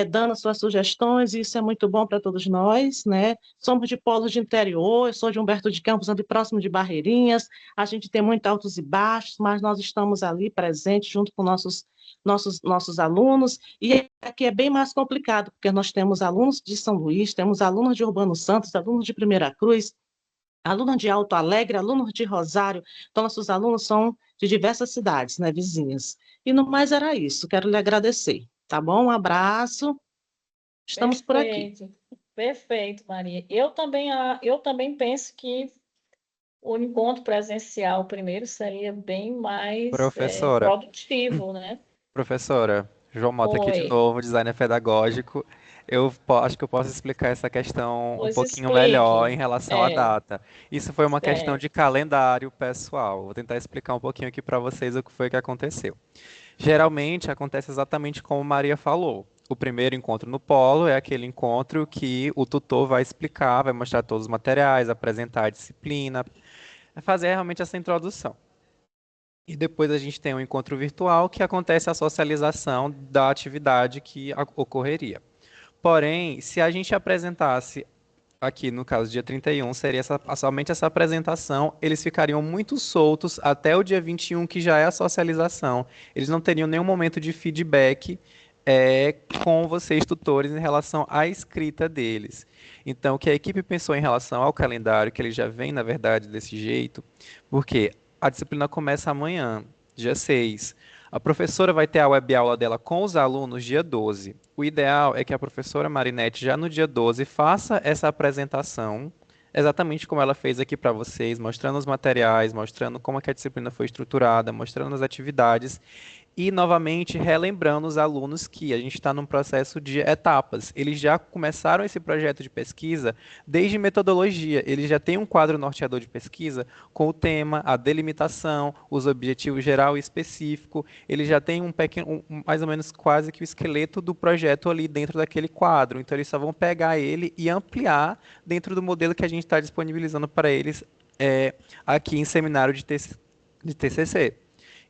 dando suas sugestões, e isso é muito bom para todos nós, né? Somos de polos de interior, eu sou de Humberto de Campos, ali próximo de Barreirinhas, a gente tem muito altos e baixos, mas nós estamos ali presentes junto com nossos alunos, e aqui é bem mais complicado, porque nós temos alunos de São Luís, temos alunos de Urbano Santos, alunos de Primeira Cruz, alunos de Alto Alegre, alunos de Rosário, então nossos alunos são de diversas cidades, né, vizinhas. E no mais era isso, quero lhe agradecer, tá bom? Um abraço, estamos por aqui. Perfeito, Maria. Eu também penso que o encontro presencial primeiro seria bem mais Professora, produtivo, né? professora, João Mota aqui de Oi, novo, designer pedagógico. Acho que eu posso explicar essa questão um pois pouquinho melhor em explique. relação à data. Isso foi uma questão Certo. de calendário pessoal. Vou tentar explicar um pouquinho aqui para vocês o que foi que aconteceu. Geralmente acontece exatamente como Maria falou. O primeiro encontro no polo é aquele encontro que o tutor vai explicar, vai mostrar todos os materiais, apresentar a disciplina, fazer realmente essa introdução. E depois a gente tem um encontro virtual que acontece a socialização da atividade que ocorreria. Porém, se a gente apresentasse aqui no caso dia 31, seria somente essa apresentação, eles ficariam muito soltos até o dia 21, que já é a socialização. Eles não teriam nenhum momento de feedback com vocês, tutores, em relação à escrita deles. Então, o que a equipe pensou em relação ao calendário, que ele já vem, na verdade, desse jeito, porque a disciplina começa amanhã, dia 6. A professora vai ter a web aula dela com os alunos dia 12. O ideal é que a professora Marinette, já no dia 12, faça essa apresentação, exatamente como ela fez aqui para vocês, mostrando os materiais, mostrando como é que a disciplina foi estruturada, mostrando as atividades, e, novamente, relembrando os alunos que a gente está num processo de etapas. Eles já começaram esse projeto de pesquisa desde metodologia. Eles já têm um quadro norteador de pesquisa com o tema, a delimitação, os objetivos geral e específico. Eles já têm mais ou menos quase que o esqueleto do projeto ali dentro daquele quadro. Então, eles só vão pegar ele e ampliar dentro do modelo que a gente está disponibilizando para eles aqui em seminário de TCC.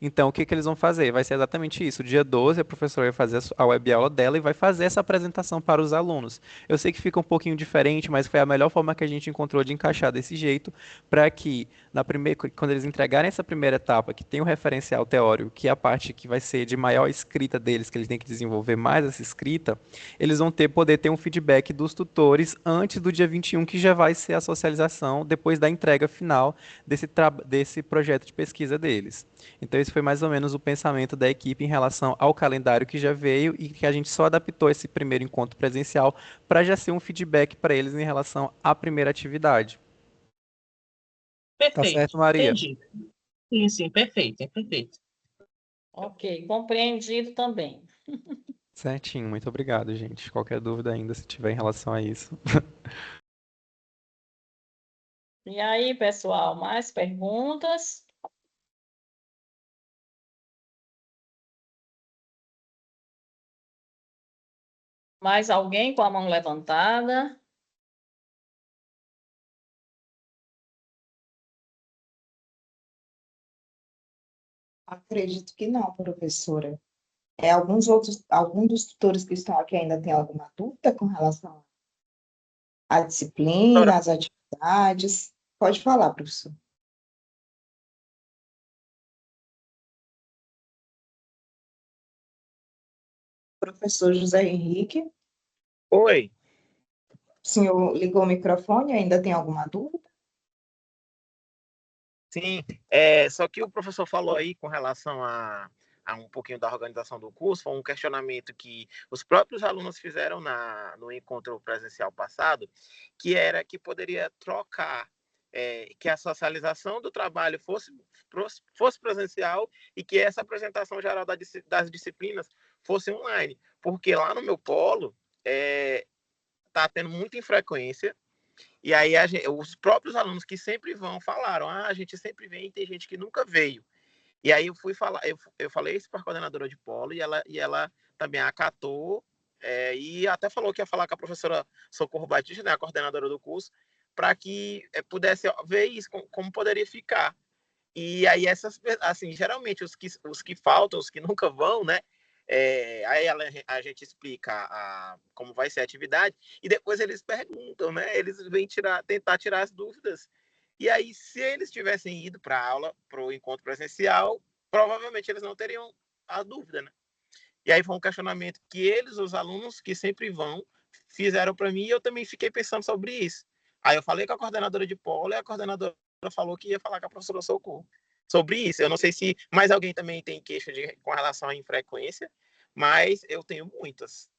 Então, o que eles vão fazer? Vai ser exatamente isso. Dia 12, a professora vai fazer a web aula dela e vai fazer essa apresentação para os alunos. Eu sei que fica um pouquinho diferente, mas foi a melhor forma que a gente encontrou de encaixar desse jeito, para que, quando eles entregarem essa primeira etapa, que tem o referencial teórico, que é a parte que vai ser de maior escrita deles, que eles têm que desenvolver mais essa escrita, eles vão poder ter um feedback dos tutores antes do dia 21, que já vai ser a socialização, depois da entrega final desse projeto de pesquisa deles. Então, esse foi mais ou menos o pensamento da equipe em relação ao calendário que já veio e que a gente só adaptou esse primeiro encontro presencial para já ser um feedback para eles em relação à primeira atividade. Perfeito. Tá certo, Maria? Entendi. Sim, sim, perfeito, perfeito. Ok, compreendido também. Certinho, muito obrigado, gente. Qualquer dúvida ainda, se tiver em relação a isso. E aí, pessoal, mais perguntas? Mais alguém com a mão levantada? Acredito que não, professora. Algum dos tutores que estão aqui ainda tem alguma dúvida com relação à disciplina, às atividades? Pode falar, professor. Professor José Henrique, Oi. o senhor ligou o microfone, ainda tem alguma dúvida? Sim, só que o professor falou aí com relação um pouquinho da organização do curso, foi um questionamento que os próprios alunos fizeram no encontro presencial passado, que era que poderia trocar, que a socialização do trabalho fosse presencial e que essa apresentação geral das disciplinas fosse online, porque lá no meu polo está tendo muita infrequência, e aí os próprios alunos que sempre vão falaram, a gente sempre vem e tem gente que nunca veio. E aí eu falei isso para a coordenadora de polo e ela também acatou, e até falou que ia falar com a professora Socorro Batista, né, a coordenadora do curso, para que pudesse ver isso, como poderia ficar. E aí assim, geralmente os que faltam, os que nunca vão, né, aí a gente explica como vai ser a atividade e depois eles perguntam, né, eles vêm tentar tirar as dúvidas. E aí, se eles tivessem ido para a aula, para o encontro presencial, provavelmente eles não teriam a dúvida, né? E aí foi um questionamento que os alunos que sempre vão, fizeram para mim e eu também fiquei pensando sobre isso. Aí eu falei com a coordenadora de polo e a coordenadora falou que ia falar com a professora Socorro sobre isso. Eu não sei se mais alguém também tem queixa com relação à infrequência, mas eu tenho muitas.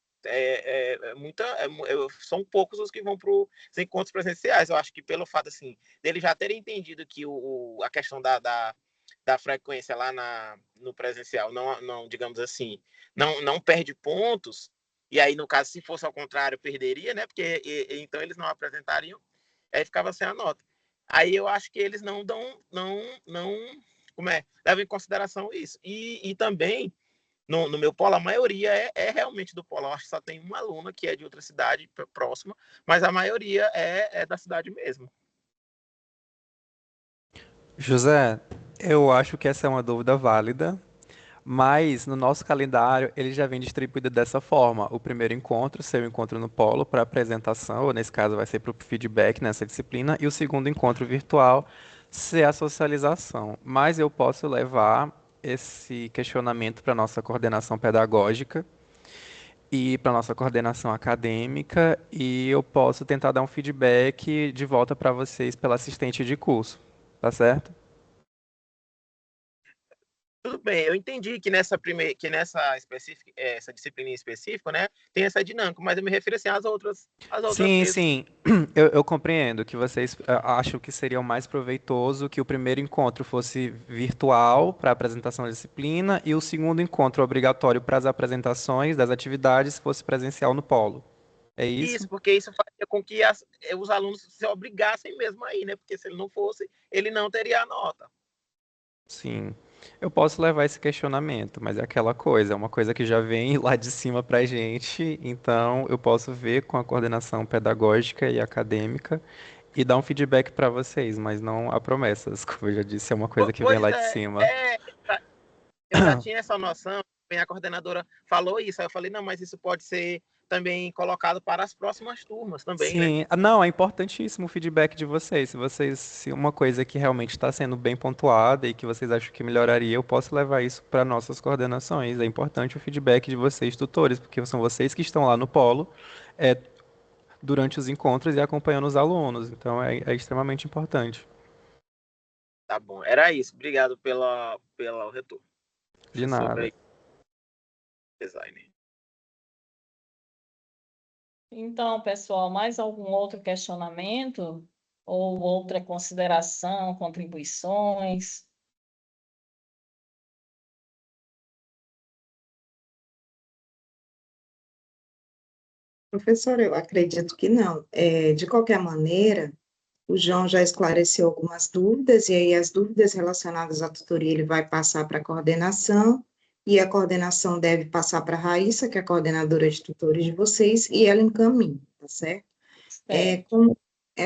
São poucos os que vão para os encontros presenciais. Eu acho que pelo fato assim, deles já terem entendido que a questão da frequência lá no presencial não digamos assim, não perde pontos, e aí no caso se fosse ao contrário perderia, né, porque então eles não apresentariam, aí ficava sem a nota. Aí eu acho que eles não levam em consideração isso. E também no meu polo, a maioria é realmente do polo. Eu acho que só tem uma aluna que é de outra cidade próxima, mas a maioria é da cidade mesmo. José, eu acho que essa é uma dúvida válida, mas no nosso calendário ele já vem distribuído dessa forma. O primeiro encontro, seu encontro no polo para apresentação, ou nesse caso vai ser para o feedback nessa disciplina, e o segundo encontro virtual ser a socialização. Mas eu posso levar esse questionamento para a nossa coordenação pedagógica e para a nossa coordenação acadêmica, e eu posso tentar dar um feedback de volta para vocês pela assistente de curso, tá certo? Tudo bem, eu entendi que nessa essa disciplina em específico, né, tem essa dinâmica, mas eu me refiro assim às outras Sim, vezes. sim, eu compreendo que vocês acham que seria mais proveitoso que o primeiro encontro fosse virtual para a apresentação da disciplina e o segundo encontro obrigatório para as apresentações das atividades fosse presencial no polo. É isso? Isso, porque isso faria com que os alunos se obrigassem mesmo aí, né? Porque se ele não fosse, ele não teria a nota. Sim. Eu posso levar esse questionamento, mas é aquela coisa, é uma coisa que já vem lá de cima pra gente, então eu posso ver com a coordenação pedagógica e acadêmica e dar um feedback para vocês, mas não há promessas, como eu já disse, é uma coisa que vem Pois lá de cima. eu já tinha essa noção, a coordenadora falou isso, aí eu falei, não, mas isso pode ser também colocado para as próximas turmas também, né? Sim, não, é importantíssimo o feedback de vocês. Se uma coisa que realmente está sendo bem pontuada e que vocês acham que melhoraria, eu posso levar isso para nossas coordenações. É importante o feedback de vocês, tutores, porque são vocês que estão lá no polo, durante os encontros e acompanhando os alunos. Então é extremamente importante. Tá bom, era isso. Obrigado pelo retorno. De nada. Design. Então, pessoal, mais algum outro questionamento ou outra consideração, contribuições? Professora, eu acredito que não. De qualquer maneira, o João já esclareceu algumas dúvidas, e aí as dúvidas relacionadas à tutoria ele vai passar para a coordenação, e a coordenação deve passar para a Raíssa, que é a coordenadora de tutores de vocês, e ela encaminha, tá certo? Como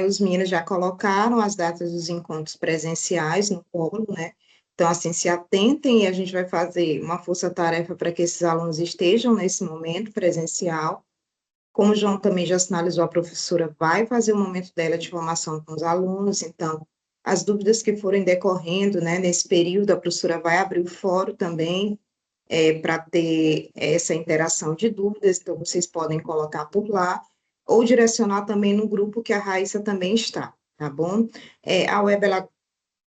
os meninos já colocaram as datas dos encontros presenciais no polo, né? Então, assim, se atentem e a gente vai fazer uma força-tarefa para que esses alunos estejam nesse momento presencial. Como o João também já sinalizou, a professora vai fazer o momento dela de formação com os alunos, então, as dúvidas que forem decorrendo, né, nesse período, a professora vai abrir o fórum também, para ter essa interação de dúvidas, então vocês podem colocar por lá, ou direcionar também no grupo que a Raíssa também está, tá bom? A web,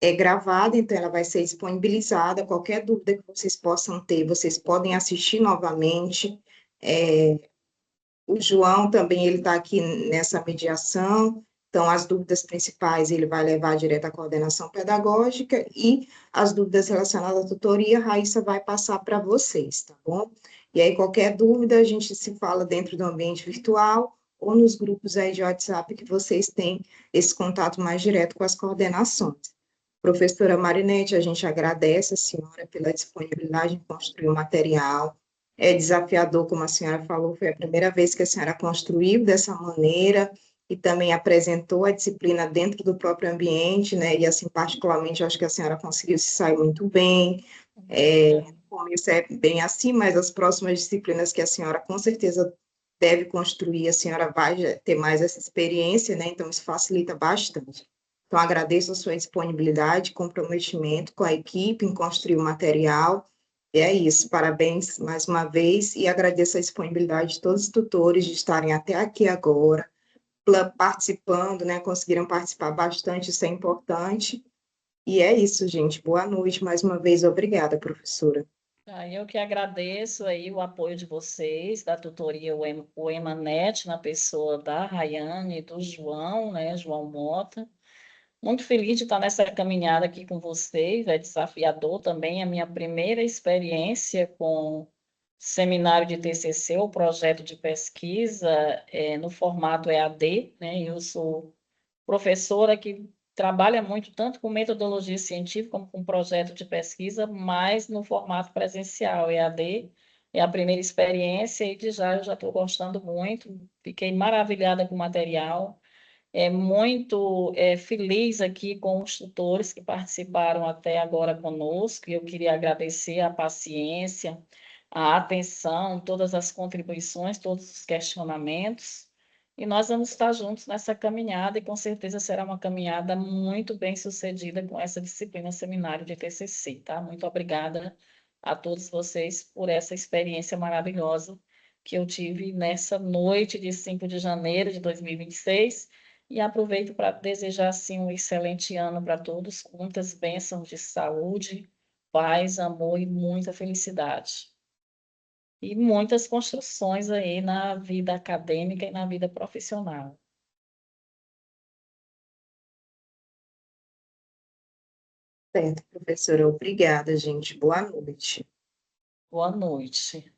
é gravada, então ela vai ser disponibilizada. Qualquer dúvida que vocês possam ter, vocês podem assistir novamente. O João também, ele está aqui nessa mediação, então as dúvidas principais ele vai levar direto à coordenação pedagógica e as dúvidas relacionadas à tutoria, a Raíssa vai passar para vocês, tá bom? E aí, qualquer dúvida, a gente se fala dentro do ambiente virtual ou nos grupos aí de WhatsApp que vocês têm esse contato mais direto com as coordenações. Professora Marinete, a gente agradece a senhora pela disponibilidade em construir o material. É desafiador, como a senhora falou, foi a primeira vez que a senhora construiu dessa maneira e também apresentou a disciplina dentro do próprio ambiente, né? E assim, particularmente, eu acho que a senhora conseguiu se sair muito bem. No começo é bem assim, mas as próximas disciplinas que a senhora com certeza deve construir, a senhora vai ter mais essa experiência, né? Então, isso facilita bastante. Então, agradeço a sua disponibilidade, comprometimento com a equipe em construir o material. E é isso, parabéns mais uma vez e agradeço a disponibilidade de todos os tutores de estarem até aqui agora, participando, né? Conseguiram participar bastante, isso é importante. E é isso, gente. Boa noite, mais uma vez, obrigada, professora. Eu que agradeço aí o apoio de vocês, da tutoria o Emanet, na pessoa da Rayane e do João, né, João Mota. Muito feliz de estar nessa caminhada aqui com vocês, é desafiador também, a minha primeira experiência com seminário de TCC, o projeto de pesquisa no formato EAD, né? Eu sou professora que trabalha muito tanto com metodologia científica como com projeto de pesquisa, mas no formato presencial, EAD. É a primeira experiência e de já eu já estou gostando muito, fiquei maravilhada com o material. Muito feliz aqui com os tutores que participaram até agora conosco, e eu queria agradecer a paciência, a atenção, todas as contribuições, todos os questionamentos, e nós vamos estar juntos nessa caminhada, e com certeza será uma caminhada muito bem sucedida com essa disciplina seminário de TCC, tá? Muito obrigada a todos vocês por essa experiência maravilhosa que eu tive nessa noite de 5 de janeiro de 2026, e aproveito para desejar, assim, um excelente ano para todos, com muitas bênçãos de saúde, paz, amor e muita felicidade. E muitas construções aí na vida acadêmica e na vida profissional. Certo, professora, obrigada, gente. Boa noite. Boa noite.